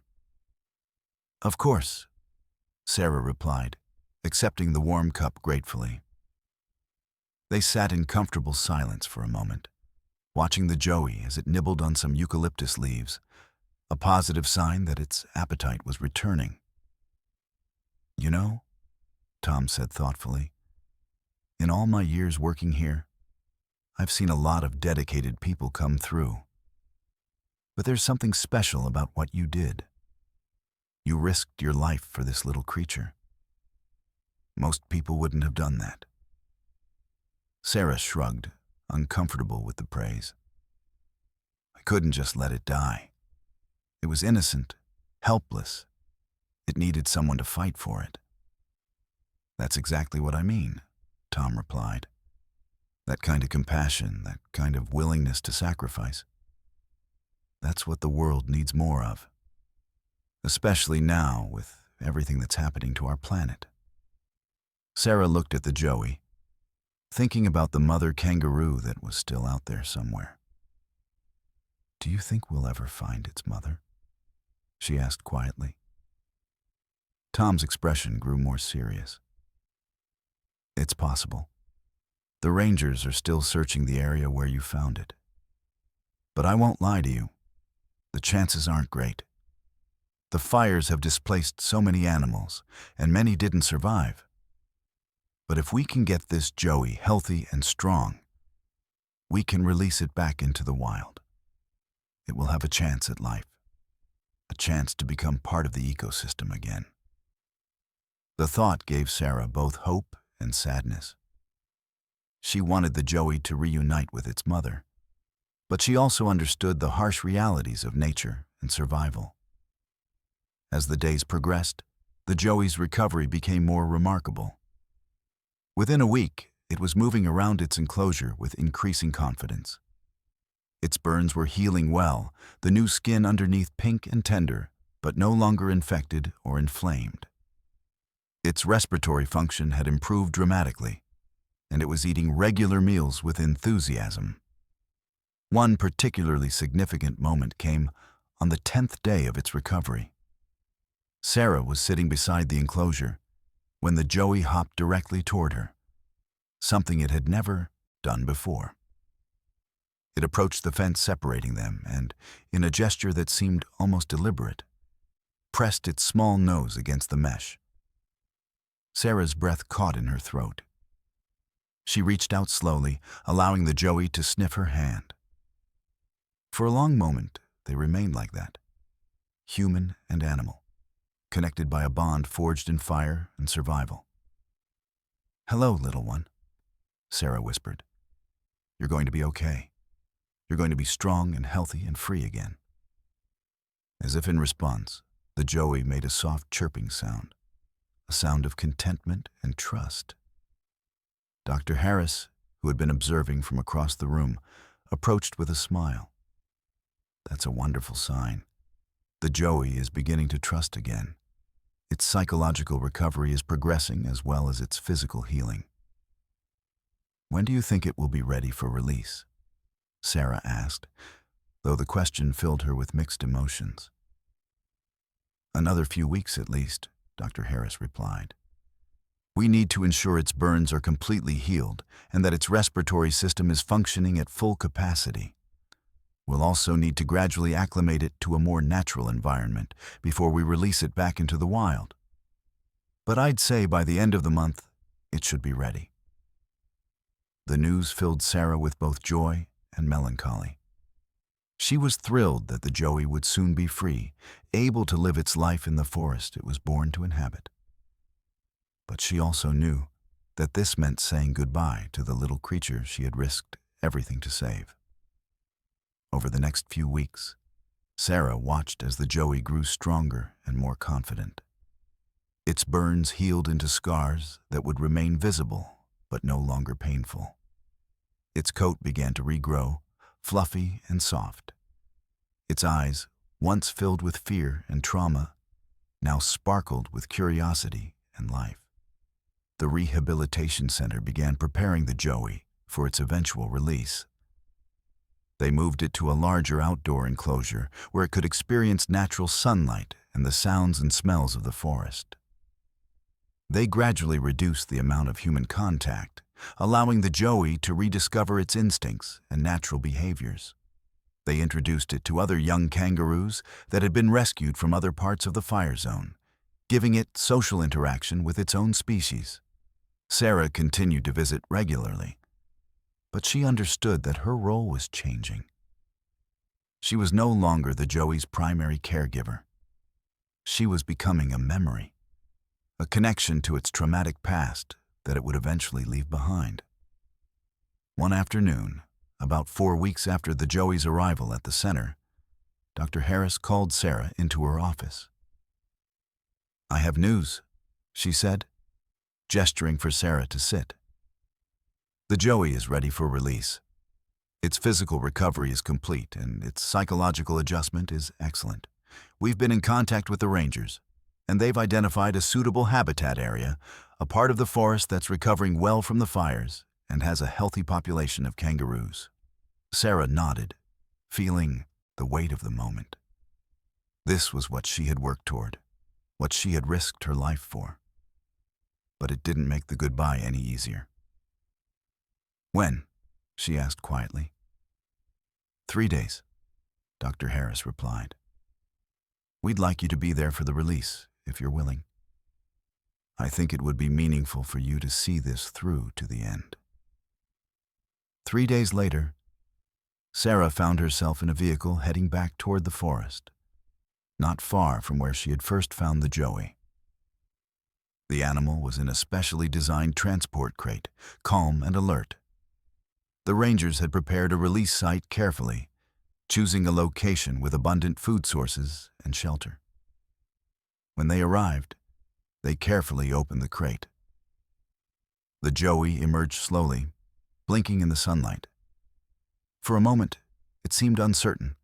Speaker 1: "Of course," Sarah replied, accepting the warm cup gratefully. They sat in comfortable silence for a moment, watching the Joey as it nibbled on some eucalyptus leaves, a positive sign that its appetite was returning. "You know," Tom said thoughtfully, "in all my years working here, I've seen a lot of dedicated people come through. But there's something special about what you did. You risked your life for this little creature. Most people wouldn't have done that." Sarah shrugged, uncomfortable with the praise. "I couldn't just let it die. It was innocent, helpless. It needed someone to fight for it." "That's exactly what I mean," Tom replied. "That kind of compassion, that kind of willingness to sacrifice. That's what the world needs more of. Especially now with everything that's happening to our planet." Sarah looked at the Joey, thinking about the mother kangaroo that was still out there somewhere. "Do you think we'll ever find its mother?" she asked quietly. Tom's expression grew more serious. "It's possible. The rangers are still searching the area where you found it. But I won't lie to you. The chances aren't great. The fires have displaced so many animals, and many didn't survive. But if we can get this Joey healthy and strong, we can release it back into the wild. It will have a chance at life, a chance to become part of the ecosystem again." The thought gave Sarah both hope and sadness. She wanted the Joey to reunite with its mother, but she also understood the harsh realities of nature and survival. As the days progressed, the Joey's recovery became more remarkable. Within a week, it was moving around its enclosure with increasing confidence. Its burns were healing well, the new skin underneath pink and tender, but no longer infected or inflamed. Its respiratory function had improved dramatically, and it was eating regular meals with enthusiasm. One particularly significant moment came on the 10th day of its recovery. Sarah was sitting beside the enclosure when the joey hopped directly toward her, something it had never done before. It approached the fence separating them and, in a gesture that seemed almost deliberate, pressed its small nose against the mesh. Sarah's breath caught in her throat. She reached out slowly, allowing the joey to sniff her hand. For a long moment, they remained like that, human and animal, connected by a bond forged in fire and survival. "Hello, little one," Sarah whispered. "You're going to be okay. You're going to be strong and healthy and free again." As if in response, the joey made a soft chirping sound, a sound of contentment and trust. Dr. Harris, who had been observing from across the room, approached with a smile. "That's a wonderful sign. The joey is beginning to trust again. Its psychological recovery is progressing as well as its physical healing." "When do you think it will be ready for release?" Sarah asked, though the question filled her with mixed emotions. "Another few weeks at least," Dr. Harris replied. "We need to ensure its burns are completely healed and that its respiratory system is functioning at full capacity. We'll also need to gradually acclimate it to a more natural environment before we release it back into the wild. But I'd say by the end of the month, it should be ready." The news filled Sarah with both joy and melancholy. She was thrilled that the joey would soon be free, able to live its life in the forest it was born to inhabit. But she also knew that this meant saying goodbye to the little creature she had risked everything to save. Over the next few weeks, Sarah watched as the joey grew stronger and more confident. Its burns healed into scars that would remain visible but no longer painful. Its coat began to regrow, fluffy and soft. Its eyes, once filled with fear and trauma, now sparkled with curiosity and life. The rehabilitation center began preparing the joey for its eventual release. They moved it to a larger outdoor enclosure where it could experience natural sunlight and the sounds and smells of the forest. They gradually reduced the amount of human contact, allowing the joey to rediscover its instincts and natural behaviors. They introduced it to other young kangaroos that had been rescued from other parts of the fire zone, giving it social interaction with its own species. Sarah continued to visit regularly, but she understood that her role was changing. She was no longer the joey's primary caregiver. She was becoming a memory, a connection to its traumatic past that it would eventually leave behind. One afternoon, about 4 weeks after the joey's arrival at the center, Dr. Harris called Sarah into her office. "I have news," she said, gesturing for Sarah to sit. "The joey is ready for release. Its physical recovery is complete and its psychological adjustment is excellent. We've been in contact with the rangers, and they've identified a suitable habitat area, a part of the forest that's recovering well from the fires and has a healthy population of kangaroos." Sarah nodded, feeling the weight of the moment. This was what she had worked toward, what she had risked her life for. But it didn't make the goodbye any easier. "When?" she asked quietly. 3 days, Dr. Harris replied. "We'd like you to be there for the release, if you're willing. I think it would be meaningful for you to see this through to the end." 3 days later, Sarah found herself in a vehicle heading back toward the forest, not far from where she had first found the joey. The animal was in a specially designed transport crate, calm and alert. The rangers had prepared a release site carefully, choosing a location with abundant food sources and shelter. When they arrived, they carefully opened the crate. The joey emerged slowly, blinking in the sunlight. For a moment, it seemed uncertain,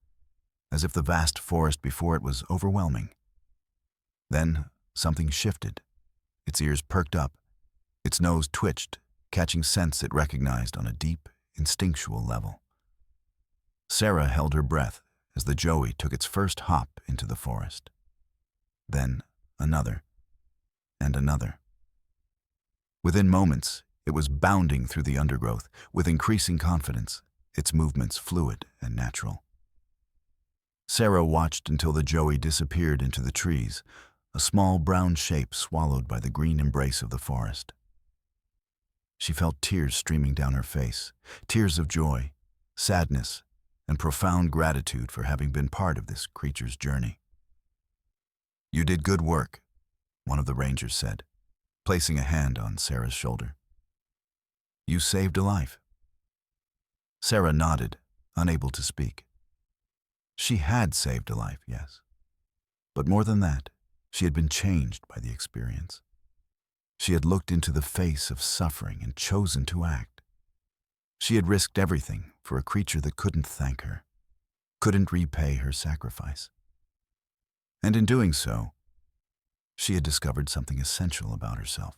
Speaker 1: as if the vast forest before it was overwhelming. Then, something shifted. Its ears perked up, its nose twitched, catching scents it recognized on a deep, instinctual level. Sarah held her breath as the joey took its first hop into the forest. Then another, and another. Within moments, it was bounding through the undergrowth with increasing confidence, its movements fluid and natural. Sarah watched until the joey disappeared into the trees, a small brown shape swallowed by the green embrace of the forest. She felt tears streaming down her face, tears of joy, sadness, and profound gratitude for having been part of this creature's journey. "You did good work," one of the rangers said, placing a hand on Sarah's shoulder. "You saved a life." Sarah nodded, unable to speak. She had saved a life, yes. But more than that, she had been changed by the experience. She had looked into the face of suffering and chosen to act. She had risked everything for a creature that couldn't thank her, couldn't repay her sacrifice. And in doing so, she had discovered something essential about herself,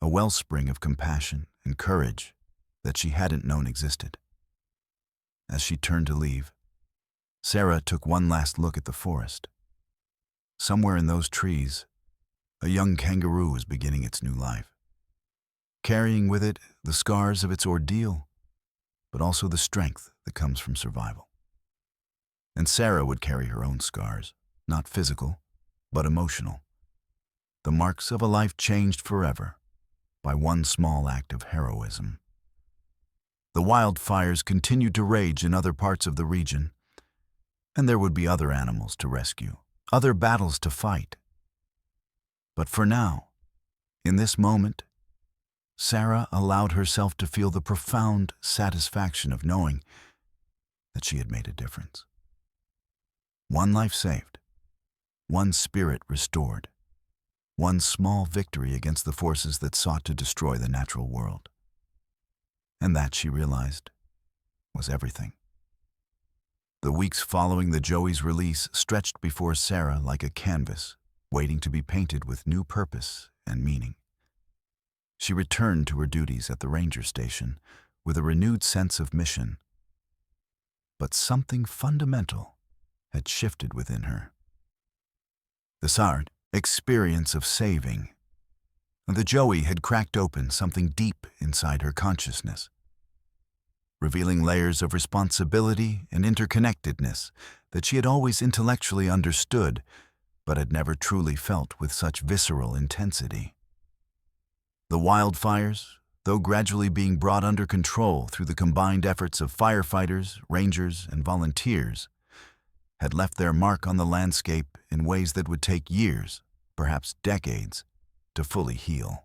Speaker 1: a wellspring of compassion and courage that she hadn't known existed. As she turned to leave, Sarah took one last look at the forest. Somewhere in those trees, a young kangaroo was beginning its new life, carrying with it the scars of its ordeal, but also the strength that comes from survival. And Sarah would carry her own scars, not physical, but emotional, the marks of a life changed forever by one small act of heroism. The wildfires continued to rage in other parts of the region, and there would be other animals to rescue, other battles to fight. But for now, in this moment, Sarah allowed herself to feel the profound satisfaction of knowing that she had made a difference. One life saved, one spirit restored, one small victory against the forces that sought to destroy the natural world. And that, she realized, was everything. The weeks following the joey's release stretched before Sarah like a canvas, waiting to be painted with new purpose and meaning. She returned to her duties at the ranger station with a renewed sense of mission. But something fundamental had shifted within her. The hard experience of saving. The joey had cracked open something deep inside her consciousness, revealing layers of responsibility and interconnectedness that she had always intellectually understood, but had never truly felt with such visceral intensity. The wildfires, though gradually being brought under control through the combined efforts of firefighters, rangers, and volunteers, had left their mark on the landscape in ways that would take years, perhaps decades, to fully heal.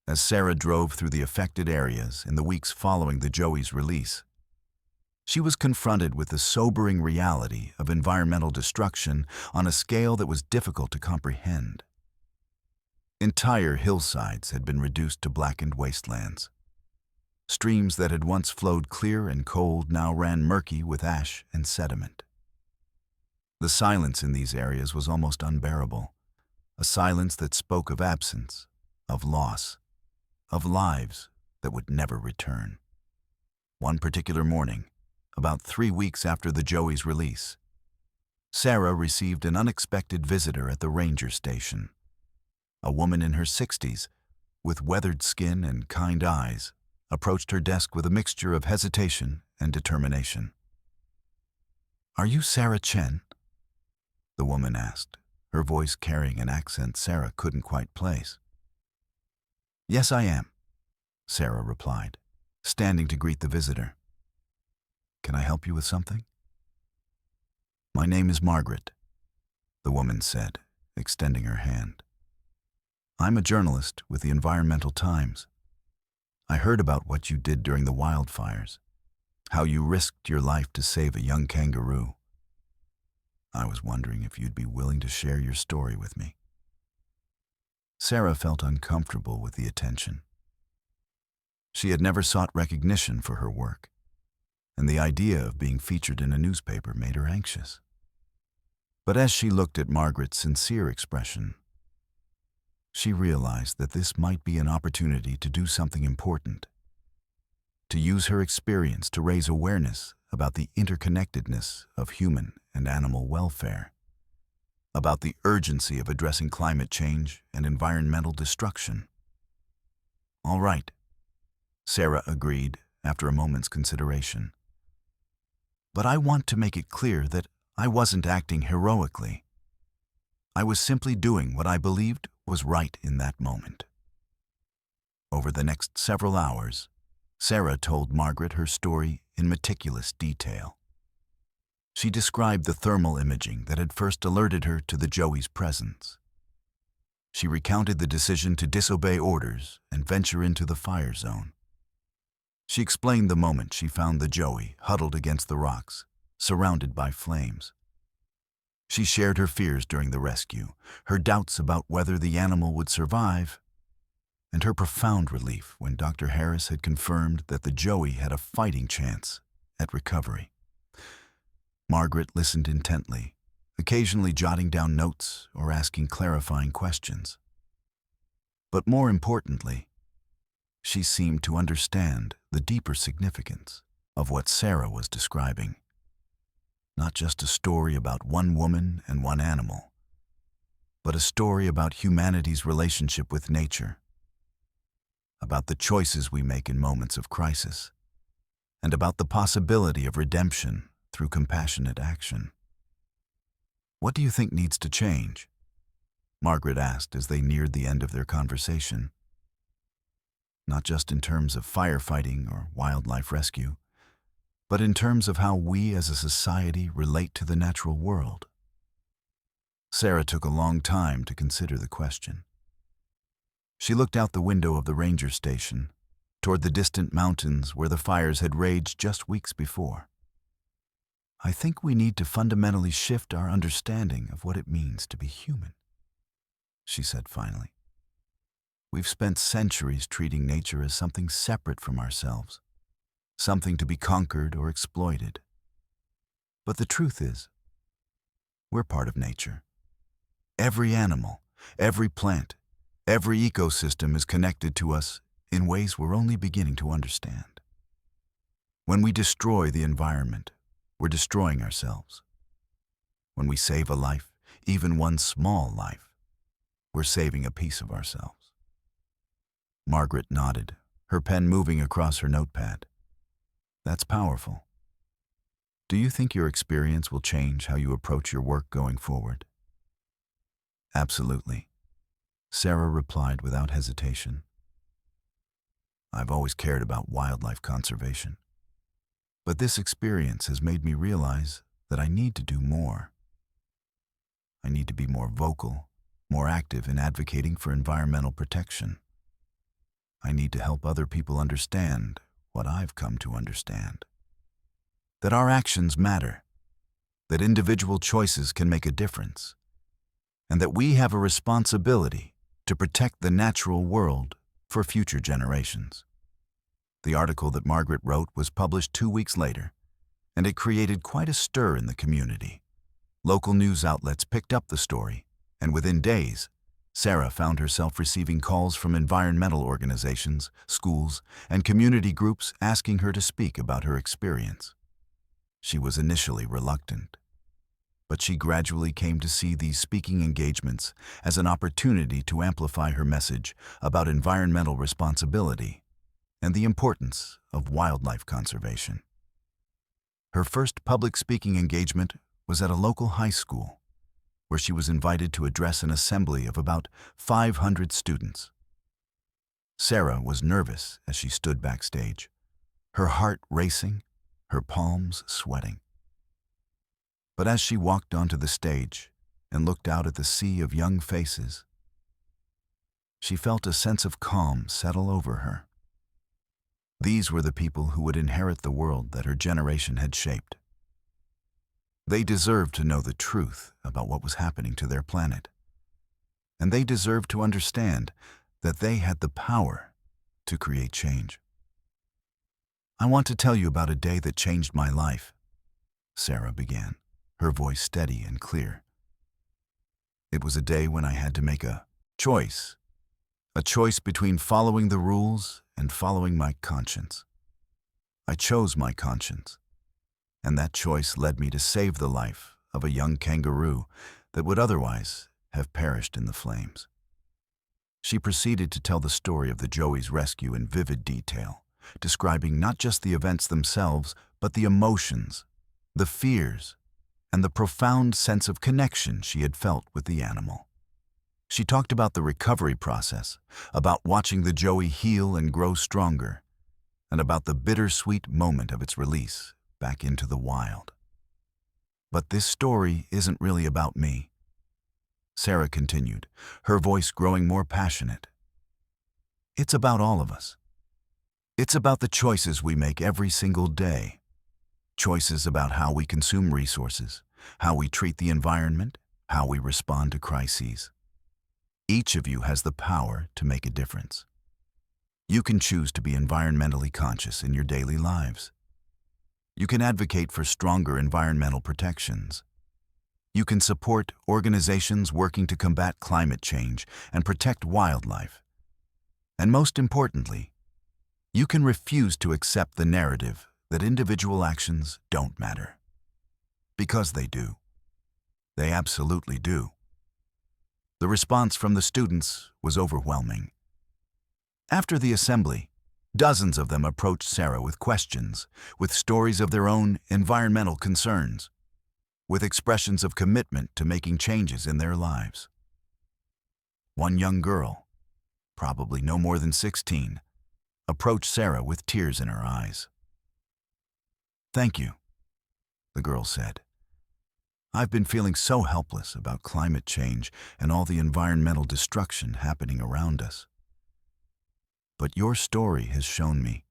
Speaker 1: As Sarah drove through the affected areas in the weeks following the joey's release, she was confronted with the sobering reality of environmental destruction on a scale that was difficult to comprehend. Entire hillsides had been reduced to blackened wastelands. Streams that had once flowed clear and cold now ran murky with ash and sediment. The silence in these areas was almost unbearable, a silence that spoke of absence, of loss, of lives that would never return. One particular morning, about 3 weeks after the joey's release, Sarah received an unexpected visitor at the ranger station. A woman in her 60s, with weathered skin and kind eyes, approached her desk with a mixture of hesitation and determination. "Are you Sarah Chen?" the woman asked, her voice carrying an accent Sarah couldn't quite place. "Yes, I am," Sarah replied, standing to greet the visitor. "Can I help you with something?" "My name is Margaret," the woman said, extending her hand. "I'm a journalist with the Environmental Times. I heard about what you did during the wildfires, how you risked your life to save a young kangaroo. I was wondering if you'd be willing to share your story with me." Sarah felt uncomfortable with the attention. She had never sought recognition for her work, and the idea of being featured in a newspaper made her anxious. But as she looked at Margaret's sincere expression, she realized that this might be an opportunity to do something important, to use her experience to raise awareness about the interconnectedness of human and animal welfare, about the urgency of addressing climate change and environmental destruction. "All right," Sarah agreed after a moment's consideration. "But I want to make it clear that I wasn't acting heroically. I was simply doing what I believed was right in that moment." Over the next several hours, Sarah told Margaret her story in meticulous detail. She described the thermal imaging that had first alerted her to the Joey's presence. She recounted the decision to disobey orders and venture into the fire zone. She explained the moment she found the Joey huddled against the rocks, surrounded by flames. She shared her fears during the rescue, her doubts about whether the animal would survive, and her profound relief when Dr. Harris had confirmed that the Joey had a fighting chance at recovery. Margaret listened intently, occasionally jotting down notes or asking clarifying questions. But more importantly, she seemed to understand the deeper significance of what Sarah was describing. Not just a story about one woman and one animal, but a story about humanity's relationship with nature, about the choices we make in moments of crisis, and about the possibility of redemption through compassionate action. "What do you think needs to change?" Margaret asked as they neared the end of their conversation. "Not just in terms of firefighting or wildlife rescue, but in terms of how we as a society relate to the natural world." Sarah took a long time to consider the question. She looked out the window of the ranger station, toward the distant mountains where the fires had raged just weeks before. "I think we need to fundamentally shift our understanding of what it means to be human," she said finally. "We've spent centuries treating nature as something separate from ourselves, something to be conquered or exploited. But the truth is, we're part of nature. Every animal, every plant, every ecosystem is connected to us in ways we're only beginning to understand. When we destroy the environment, we're destroying ourselves. When we save a life, even one small life, we're saving a piece of ourselves." Margaret nodded, her pen moving across her notepad. "That's powerful. Do you think your experience will change how you approach your work going forward?" "Absolutely," Sarah replied without hesitation. "I've always cared about wildlife conservation, but this experience has made me realize that I need to do more. I need to be more vocal, more active in advocating for environmental protection. I need to help other people understand what I've come to understand. That our actions matter, that individual choices can make a difference, and that we have a responsibility to protect the natural world for future generations." The article that Margaret wrote was published 2 weeks later, and it created quite a stir in the community. Local news outlets picked up the story, and within days, Sarah found herself receiving calls from environmental organizations, schools, and community groups asking her to speak about her experience. She was initially reluctant, but she gradually came to see these speaking engagements as an opportunity to amplify her message about environmental responsibility and the importance of wildlife conservation. Her first public speaking engagement was at a local high school, where she was invited to address an assembly of about 500 students. Sarah was nervous as she stood backstage, her heart racing, her palms sweating. But as she walked onto the stage and looked out at the sea of young faces, she felt a sense of calm settle over her. These were the people who would inherit the world that her generation had shaped. They deserved to know the truth about what was happening to their planet. and they deserved to understand that they had the power to create change. "I want to tell you about a day that changed my life," Sarah began, her voice steady and clear. "It was a day when I had to make a choice between following the rules and following my conscience. I chose my conscience, and that choice led me to save the life of a young kangaroo that would otherwise have perished in the flames." She proceeded to tell the story of the Joey's rescue in vivid detail, describing not just the events themselves, but the emotions, the fears, and the profound sense of connection she had felt with the animal. She talked about the recovery process, about watching the Joey heal and grow stronger, and about the bittersweet moment of its release back into the wild. "But this story isn't really about me," Sarah continued, her voice growing more passionate. "It's about all of us. It's about the choices we make every single day. Choices about how we consume resources, how we treat the environment, how we respond to crises. Each of you has the power to make a difference. You can choose to be environmentally conscious in your daily lives. You can advocate for stronger environmental protections. You can support organizations working to combat climate change and protect wildlife. And most importantly, you can refuse to accept the narrative that individual actions don't matter. Because they do. They absolutely do." The response from the students was overwhelming. After the assembly, dozens of them approached Sarah with questions, with stories of their own environmental concerns, with expressions of commitment to making changes in their lives. One young girl, probably no more than 16, approached Sarah with tears in her eyes. "Thank you," the girl said. "I've been feeling so helpless about climate change and all the environmental destruction happening around us. But your story has shown me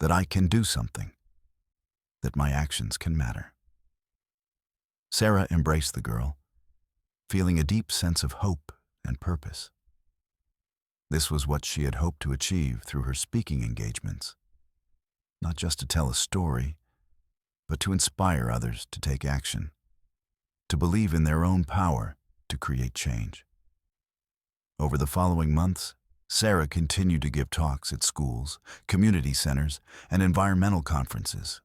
Speaker 1: that I can do something, that my actions can matter." Sarah embraced the girl, feeling a deep sense of hope and purpose. This was what she had hoped to achieve through her speaking engagements. Not just to tell a story, but to inspire others to take action, to believe in their own power to create change. Over the following months, Sarah continued to give talks at schools, community centers, and environmental conferences.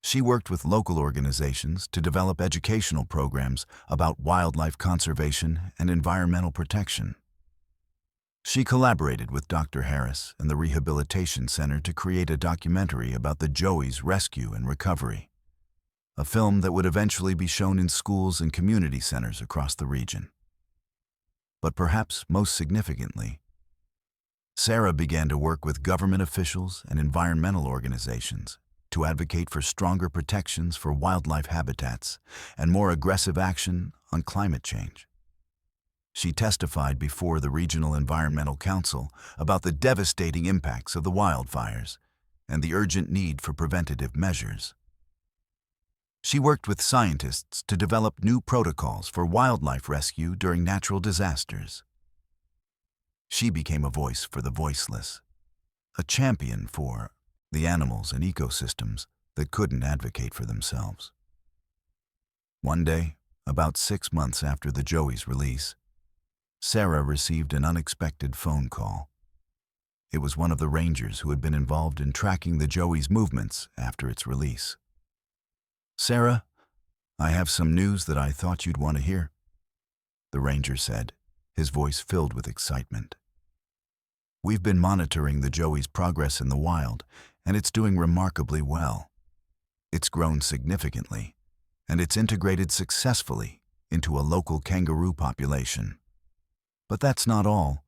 Speaker 1: She worked with local organizations to develop educational programs about wildlife conservation and environmental protection. She collaborated with Dr. Harris and the Rehabilitation Center to create a documentary about the Joey's rescue and recovery, a film that would eventually be shown in schools and community centers across the region. But perhaps most significantly, Sarah began to work with government officials and environmental organizations to advocate for stronger protections for wildlife habitats and more aggressive action on climate change. She testified before the Regional Environmental Council about the devastating impacts of the wildfires and the urgent need for preventative measures. She worked with scientists to develop new protocols for wildlife rescue during natural disasters. She became a voice for the voiceless, a champion for the animals and ecosystems that couldn't advocate for themselves. One day, about 6 months after the Joey's release, Sarah received an unexpected phone call. It was one of the rangers who had been involved in tracking the Joey's movements after its release. "Sarah, I have some news that I thought you'd want to hear," the ranger said, his voice filled with excitement. "We've been monitoring the Joey's progress in the wild, and it's doing remarkably well. It's grown significantly, and it's integrated successfully into a local kangaroo population. But that's not all.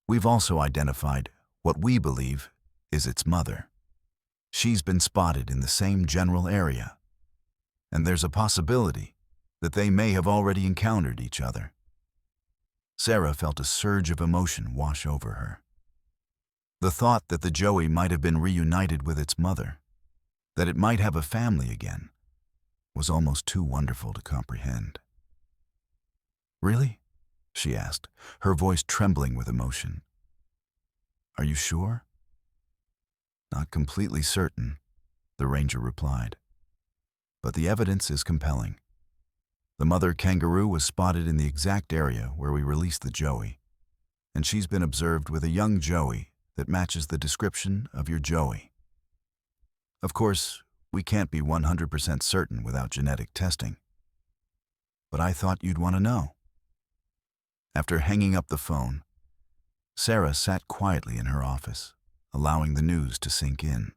Speaker 1: We've also identified what we believe is its mother. She's been spotted in the same general area, and there's a possibility that they may have already encountered each other." Sarah felt a surge of emotion wash over her. The thought that the Joey might have been reunited with its mother, that it might have a family again, was almost too wonderful to comprehend. "Really?" she asked, her voice trembling with emotion. Are you sure? Not completely certain, the ranger replied. But the evidence is compelling. The mother kangaroo was spotted in the exact area where we released the joey, and she's been observed with a young joey that matches the description of your joey. Of course, we can't be 100% certain without genetic testing. But I thought you'd want to know. After hanging up the phone, Sarah sat quietly in her office, allowing the news to sink in.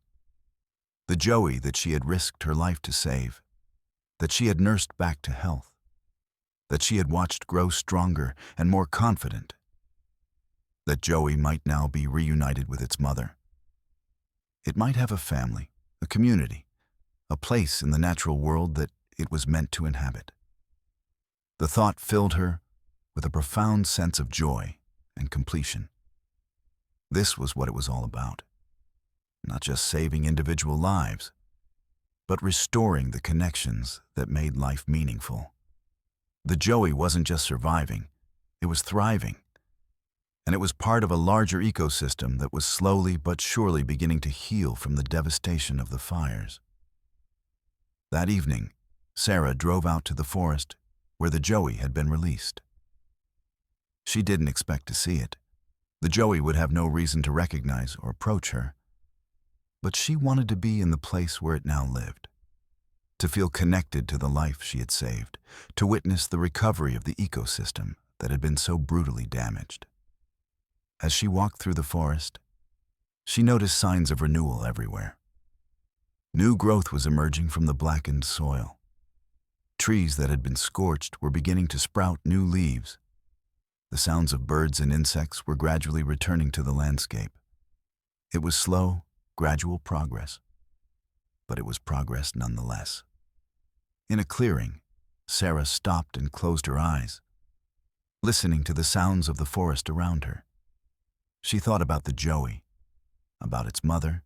Speaker 1: The joey that she had risked her life to save, that she had nursed back to health, that she had watched grow stronger and more confident, that joey might now be reunited with its mother. It might have a family, a community, a place in the natural world that it was meant to inhabit. The thought filled her with a profound sense of joy and completion. This was what it was all about. Not just saving individual lives, but restoring the connections that made life meaningful. The joey wasn't just surviving, it was thriving. And it was part of a larger ecosystem that was slowly but surely beginning to heal from the devastation of the fires. That evening, Sarah drove out to the forest where the joey had been released. She didn't expect to see it. The joey would have no reason to recognize or approach her. But she wanted to be in the place where it now lived, to feel connected to the life she had saved, to witness the recovery of the ecosystem that had been so brutally damaged. As she walked through the forest, she noticed signs of renewal everywhere. New growth was emerging from the blackened soil. Trees that had been scorched were beginning to sprout new leaves. The sounds of birds and insects were gradually returning to the landscape. It was slow, gradual progress, but it was progress nonetheless. In a clearing, Sarah stopped and closed her eyes, listening to the sounds of the forest around her. She thought about the joey, about its mother,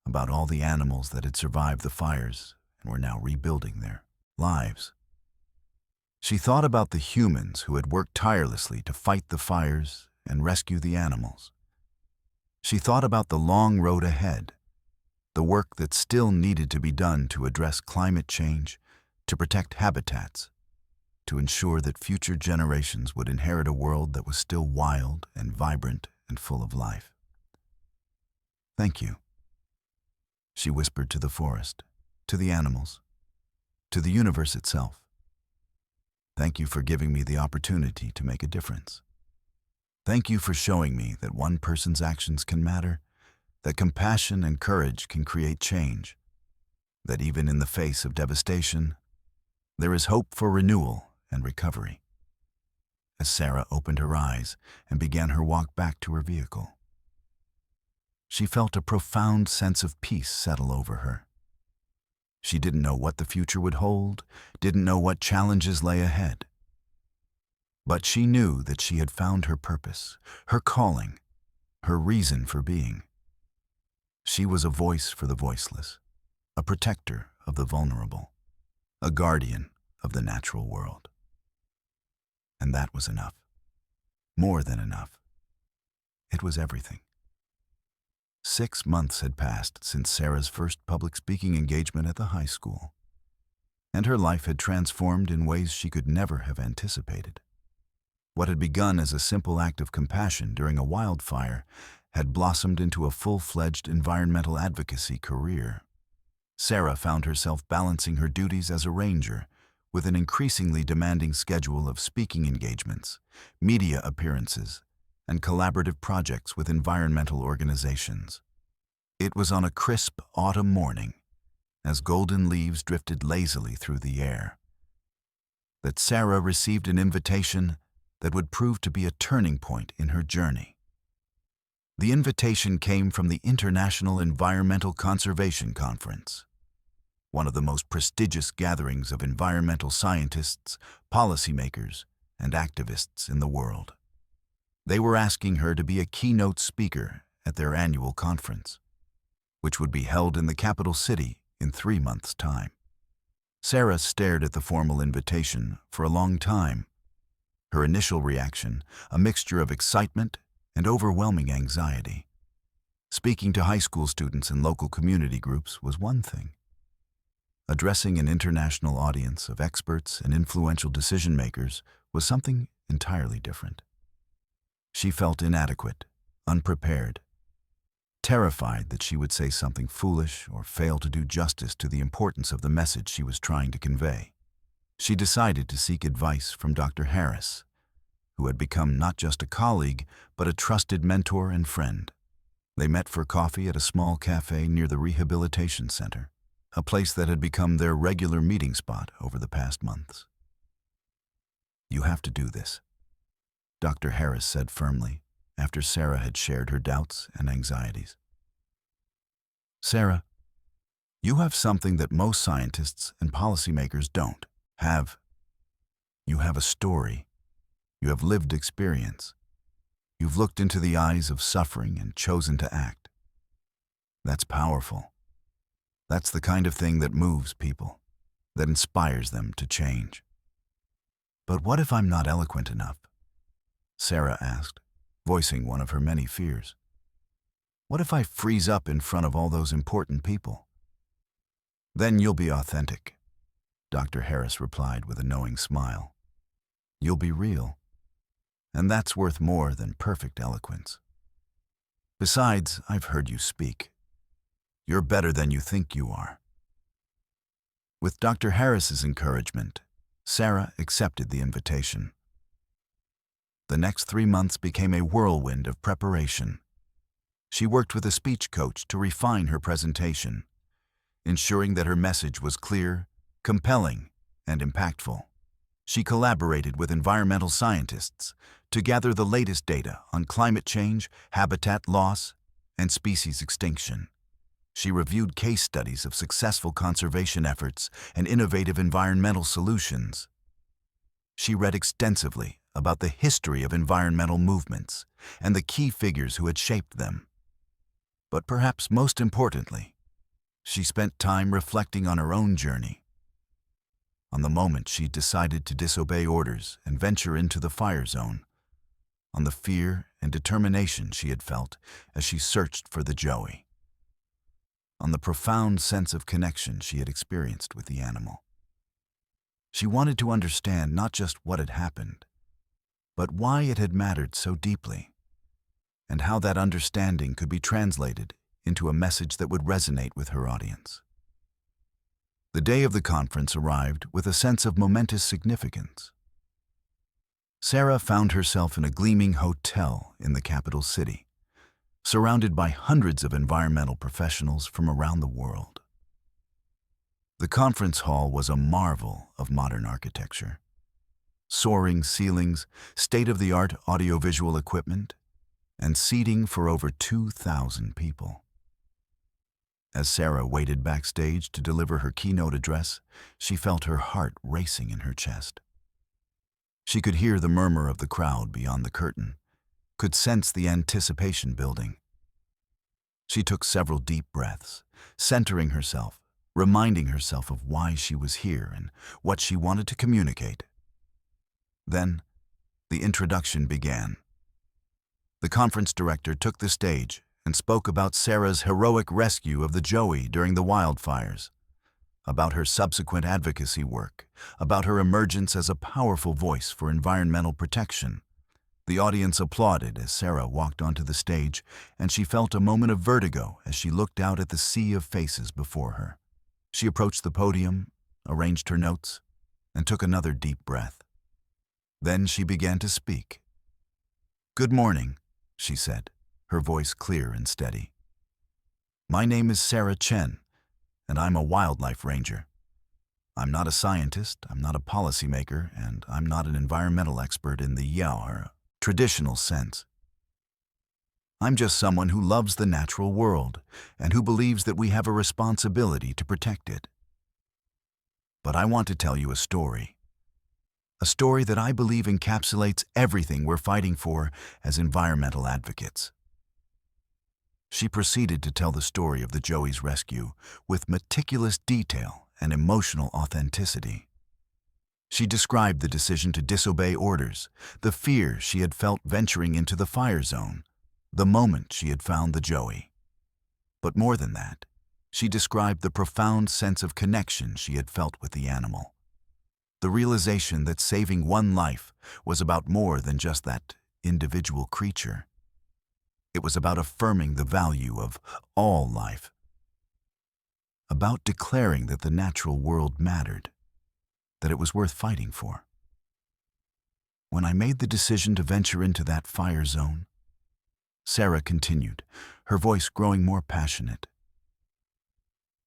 Speaker 1: about all the animals that had survived the fires and were now rebuilding their lives. She thought about the humans who had worked tirelessly to fight the fires and rescue the animals. She thought about the long road ahead, the work that still needed to be done to address climate change, to protect habitats, to ensure that future generations would inherit a world that was still wild and vibrant and full of life. Thank you, she whispered to the forest, to the animals, to the universe itself. Thank you for giving me the opportunity to make a difference. Thank you for showing me that one person's actions can matter, that compassion and courage can create change, that even in the face of devastation, there is hope for renewal and recovery. As Sarah opened her eyes and began her walk back to her vehicle, she felt a profound sense of peace settle over her. She didn't know what the future would hold, didn't know what challenges lay ahead. But she knew that she had found her purpose, her calling, her reason for being. She was a voice for the voiceless, a protector of the vulnerable, a guardian of the natural world. And that was enough. More than enough. It was everything. 6 months had passed since Sarah's first public speaking engagement at the high school, and her life had transformed in ways she could never have anticipated. What had begun as a simple act of compassion during a wildfire had blossomed into a full-fledged environmental advocacy career. Sarah found herself balancing her duties as a ranger with an increasingly demanding schedule of speaking engagements, media appearances, and collaborative projects with environmental organizations. It was on a crisp autumn morning, as golden leaves drifted lazily through the air, that Sarah received an invitation that would prove to be a turning point in her journey. The invitation came from the International Environmental Conservation Conference, one of the most prestigious gatherings of environmental scientists, policymakers, and activists in the world. They were asking her to be a keynote speaker at their annual conference, which would be held in the capital city in 3 months' time. Sarah stared at the formal invitation for a long time, Her initial reaction, a mixture of excitement and overwhelming anxiety. Speaking to high school students and local community groups was one thing. Addressing an international audience of experts and influential decision-makers was something entirely different. She felt inadequate, unprepared, terrified that she would say something foolish or fail to do justice to the importance of the message she was trying to convey. She decided to seek advice from Dr. Harris, who had become not just a colleague, but a trusted mentor and friend. They met for coffee at a small cafe near the rehabilitation center, a place that had become their regular meeting spot over the past months. "You have to do this," Dr. Harris said firmly, after Sarah had shared her doubts and anxieties. "Sarah, you have something that most scientists and policymakers don't have. You have a story. You have lived experience. You've looked into the eyes of suffering and chosen to act. That's powerful. That's the kind of thing that moves people, that inspires them to change." "But what if I'm not eloquent enough?" Sarah asked, voicing one of her many fears. "What if I freeze up in front of all those important people?" "Then you'll be authentic," Dr. Harris replied with a knowing smile. "You'll be real. And that's worth more than perfect eloquence. Besides, I've heard you speak. You're better than you think you are." With Dr. Harris's encouragement, Sarah accepted the invitation. The next 3 months became a whirlwind of preparation. She worked with a speech coach to refine her presentation, ensuring that her message was clear, compelling, and impactful. She collaborated with environmental scientists to gather the latest data on climate change, habitat loss, and species extinction. She reviewed case studies of successful conservation efforts and innovative environmental solutions. She read extensively about the history of environmental movements and the key figures who had shaped them. But perhaps most importantly, she spent time reflecting on her own journey. On the moment she decided to disobey orders and venture into the fire zone, on the fear and determination she had felt as she searched for the Joey, on the profound sense of connection she had experienced with the animal. She wanted to understand not just what had happened, but why it had mattered so deeply, and how that understanding could be translated into a message that would resonate with her audience. The day of the conference arrived with a sense of momentous significance. Sarah found herself in a gleaming hotel in the capital city, surrounded by hundreds of environmental professionals from around the world. The conference hall was a marvel of modern architecture. Soaring ceilings, state-of-the-art audiovisual equipment, and seating for over 2,000 people. As Sarah waited backstage to deliver her keynote address, she felt her heart racing in her chest. She could hear the murmur of the crowd beyond the curtain, could sense the anticipation building. She took several deep breaths, centering herself, reminding herself of why she was here and what she wanted to communicate. Then, the introduction began. The conference director took the stage and spoke about Sarah's heroic rescue of the Joey during the wildfires, about her subsequent advocacy work, about her emergence as a powerful voice for environmental protection. The audience applauded as Sarah walked onto the stage, and she felt a moment of vertigo as she looked out at the sea of faces before her. She approached the podium, arranged her notes, and took another deep breath. Then she began to speak. "Good morning," she said, her voice clear and steady. "My name is Sarah Chen, and I'm a wildlife ranger. I'm not a scientist, I'm not a policymaker, and I'm not an environmental expert in the Yao traditional sense. I'm just someone who loves the natural world and who believes that we have a responsibility to protect it. But I want to tell you a story that I believe encapsulates everything we're fighting for as environmental advocates." She proceeded to tell the story of the Joey's rescue with meticulous detail and emotional authenticity. She described the decision to disobey orders, the fear she had felt venturing into the fire zone, the moment she had found the joey. But more than that, she described the profound sense of connection she had felt with the animal. The realization that saving one life was about more than just that individual creature. It was about affirming the value of all life, about declaring that the natural world mattered, that it was worth fighting for. When I made the decision to venture into that fire zone, Sarah continued, her voice growing more passionate,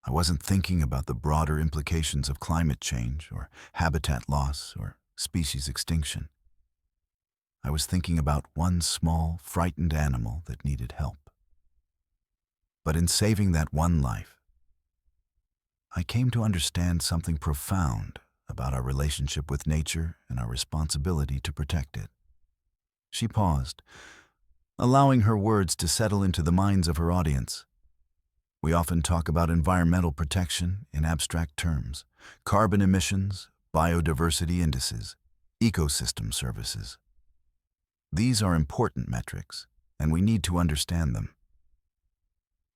Speaker 1: I wasn't thinking about the broader implications of climate change or habitat loss or species extinction. I was thinking about one small, frightened animal that needed help. But in saving that one life, I came to understand something profound about our relationship with nature and our responsibility to protect it. She paused, allowing her words to settle into the minds of her audience. We often talk about environmental protection in abstract terms: carbon emissions, biodiversity indices, ecosystem services. These are important metrics, and we need to understand them.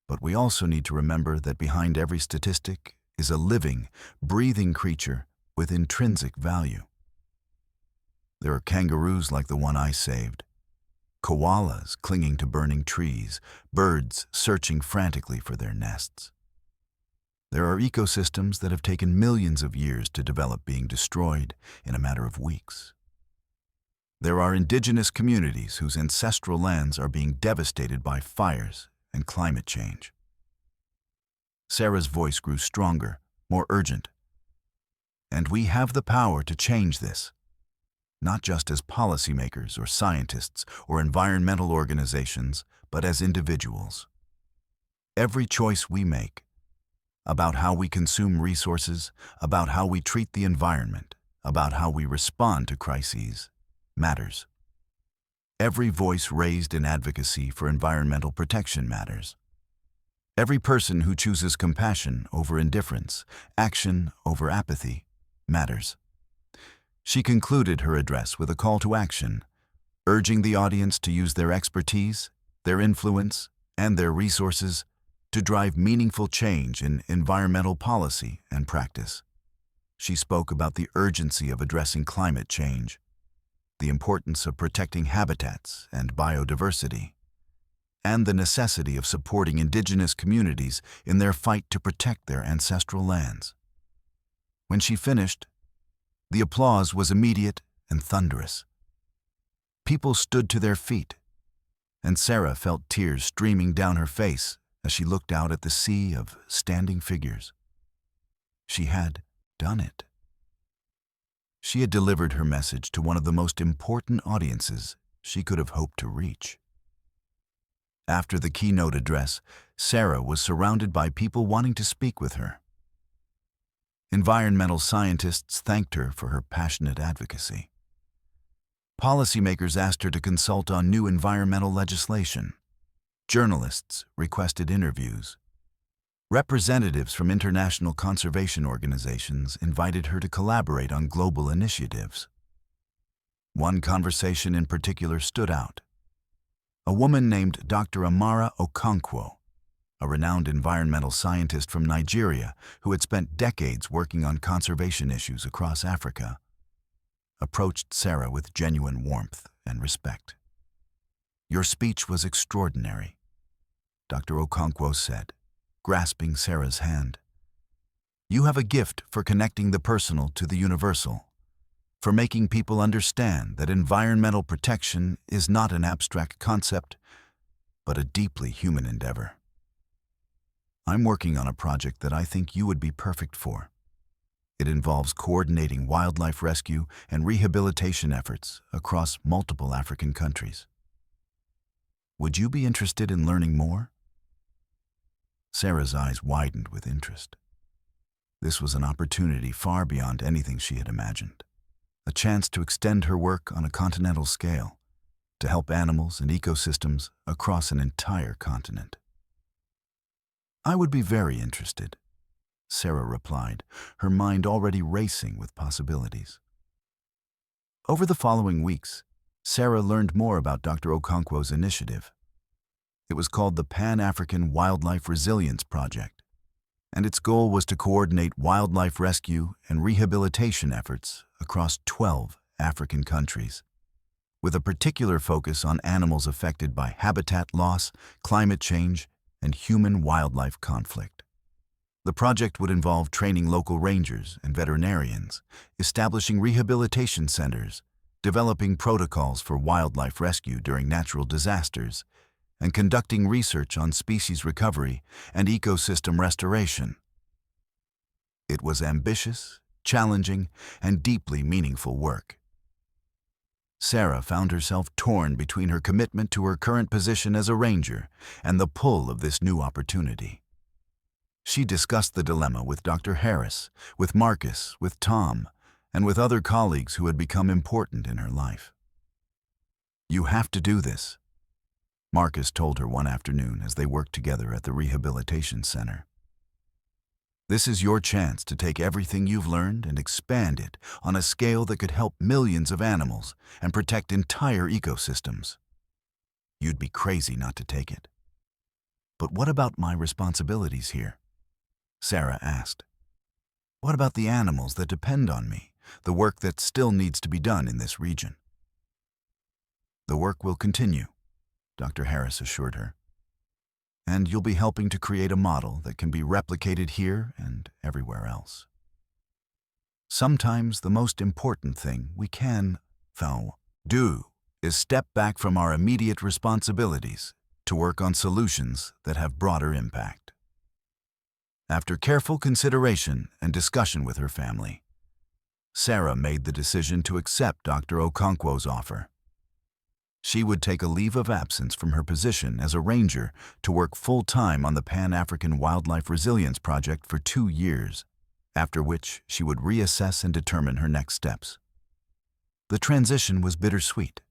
Speaker 1: But we also need to remember that behind every statistic is a living, breathing creature with intrinsic value. There are kangaroos like the one I saved, koalas clinging to burning trees, birds searching frantically for their nests. There are ecosystems that have taken millions of years to develop being destroyed in a matter of weeks. There are indigenous communities whose ancestral lands are being devastated by fires and climate change. Sarah's voice grew stronger, more urgent. And we have the power to change this, not just as policymakers or scientists or environmental organizations, but as individuals. Every choice we make about how we consume resources, about how we treat the environment, about how we respond to crises, matters. Every voice raised in advocacy for environmental protection matters. Every person who chooses compassion over indifference, action over apathy, matters. She concluded her address with a call to action, urging the audience to use their expertise, their influence, and their resources to drive meaningful change in environmental policy and practice. She spoke about the urgency of addressing climate change, the importance of protecting habitats and biodiversity, and the necessity of supporting indigenous communities in their fight to protect their ancestral lands. When she finished, the applause was immediate and thunderous. People stood to their feet, and Sarah felt tears streaming down her face as she looked out at the sea of standing figures. She had done it. She had delivered her message to one of the most important audiences she could have hoped to reach. After the keynote address, Sarah was surrounded by people wanting to speak with her. Environmental scientists thanked her for her passionate advocacy. Policymakers asked her to consult on new environmental legislation. Journalists requested interviews. Representatives from international conservation organizations invited her to collaborate on global initiatives. One conversation in particular stood out. A woman named Dr. Amara Okonkwo, a renowned environmental scientist from Nigeria who had spent decades working on conservation issues across Africa, approached Sarah with genuine warmth and respect. "Your speech was extraordinary," Dr. Okonkwo said, grasping Sarah's hand. "You have a gift for connecting the personal to the universal, for making people understand that environmental protection is not an abstract concept, but a deeply human endeavor. I'm working on a project that I think you would be perfect for. It involves coordinating wildlife rescue and rehabilitation efforts across multiple African countries. Would you be interested in learning more?" Sarah's eyes widened with interest. This was an opportunity far beyond anything she had imagined. A chance to extend her work on a continental scale, to help animals and ecosystems across an entire continent. "I would be very interested," Sarah replied, her mind already racing with possibilities. Over the following weeks, Sarah learned more about Dr. Okonkwo's initiative. It was called the Pan-African Wildlife Resilience Project, and its goal was to coordinate wildlife rescue and rehabilitation efforts across 12 African countries, with a particular focus on animals affected by habitat loss, climate change, and human-wildlife conflict. The project would involve training local rangers and veterinarians, establishing rehabilitation centers, developing protocols for wildlife rescue during natural disasters, and conducting research on species recovery and ecosystem restoration. It was ambitious, challenging, and deeply meaningful work. Sarah found herself torn between her commitment to her current position as a ranger and the pull of this new opportunity. She discussed the dilemma with Dr. Harris, with Marcus, with Tom, and with other colleagues who had become important in her life. "You have to do this," Marcus told her one afternoon as they worked together at the rehabilitation center. "This is your chance to take everything you've learned and expand it on a scale that could help millions of animals and protect entire ecosystems. You'd be crazy not to take it." "But what about my responsibilities here?" Sarah asked. "What about the animals that depend on me, the work that still needs to be done in this region?" "The work will continue," Dr. Harris assured her. "And you'll be helping to create a model that can be replicated here and everywhere else. Sometimes the most important thing we can, though, do is step back from our immediate responsibilities to work on solutions that have broader impact." After careful consideration and discussion with her family, Sarah made the decision to accept Dr. Okonkwo's offer. She would take a leave of absence from her position as a ranger to work full-time on the Pan-African Wildlife Resilience Project for 2 years, after which she would reassess and determine her next steps. The transition was bittersweet.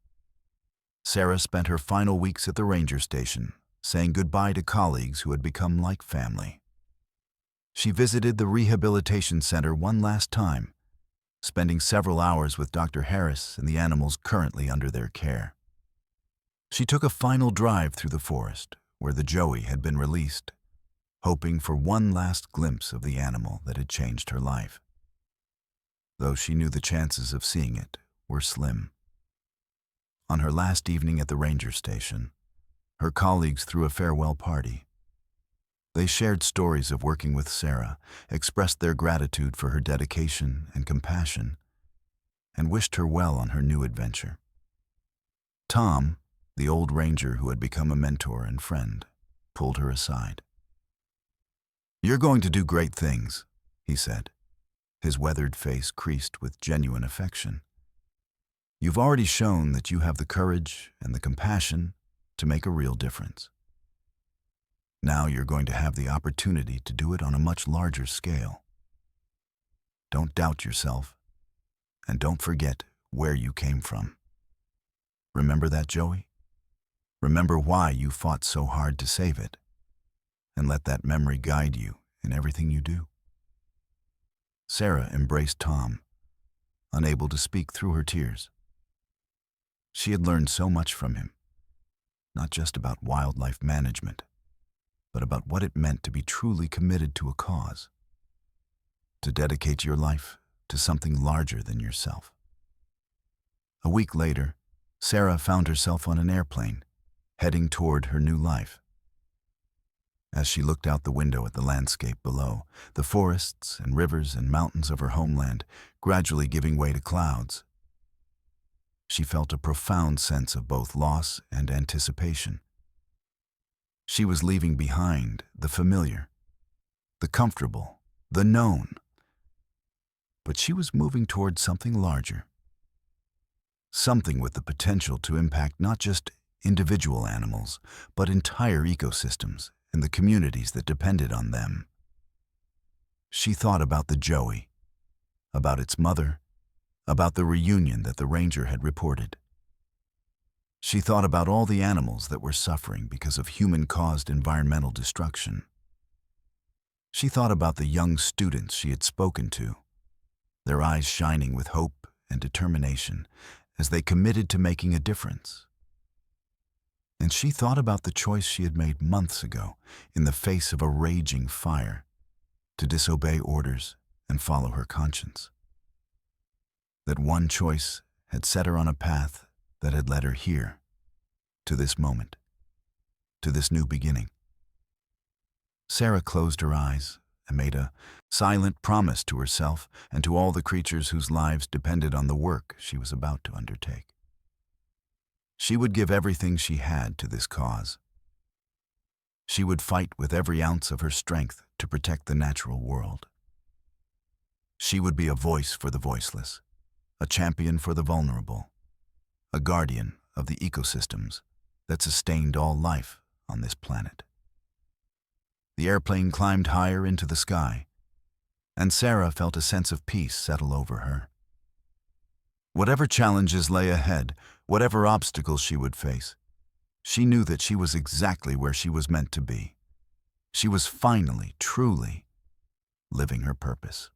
Speaker 1: Sarah spent her final weeks at the ranger station, saying goodbye to colleagues who had become like family. She visited the rehabilitation center one last time, spending several hours with Dr. Harris and the animals currently under their care. She took a final drive through the forest, where the joey had been released, hoping for one last glimpse of the animal that had changed her life, though she knew the chances of seeing it were slim. On her last evening at the ranger station, her colleagues threw a farewell party. They shared stories of working with Sarah, expressed their gratitude for her dedication and compassion, and wished her well on her new adventure. Tom, the old ranger who had become a mentor and friend, pulled her aside. "You're going to do great things," he said, his weathered face creased with genuine affection. "You've already shown that you have the courage and the compassion to make a real difference. Now you're going to have the opportunity to do it on a much larger scale. Don't doubt yourself, and don't forget where you came from. Remember that, Joey? Remember why you fought so hard to save it, and let that memory guide you in everything you do." Sarah embraced Tom, unable to speak through her tears. She had learned so much from him, not just about wildlife management, but about what it meant to be truly committed to a cause, to dedicate your life to something larger than yourself. A week later, Sarah found herself on an airplane, heading toward her new life. As she looked out the window at the landscape below, the forests and rivers and mountains of her homeland gradually giving way to clouds, she felt a profound sense of both loss and anticipation. She was leaving behind the familiar, the comfortable, the known. But she was moving towards something larger. Something with the potential to impact not just individual animals, but entire ecosystems and the communities that depended on them. She thought about the joey, about its mother, about the reunion that the ranger had reported. She thought about all the animals that were suffering because of human-caused environmental destruction. She thought about the young students she had spoken to, their eyes shining with hope and determination as they committed to making a difference. And she thought about the choice she had made months ago in the face of a raging fire to disobey orders and follow her conscience. That one choice had set her on a path that had led her here, to this moment, to this new beginning. Sarah closed her eyes and made a silent promise to herself and to all the creatures whose lives depended on the work she was about to undertake. She would give everything she had to this cause. She would fight with every ounce of her strength to protect the natural world. She would be a voice for the voiceless, a champion for the vulnerable, a guardian of the ecosystems that sustained all life on this planet. The airplane climbed higher into the sky, and Sarah felt a sense of peace settle over her. Whatever challenges lay ahead, whatever obstacles she would face, she knew that she was exactly where she was meant to be. She was finally, truly living her purpose.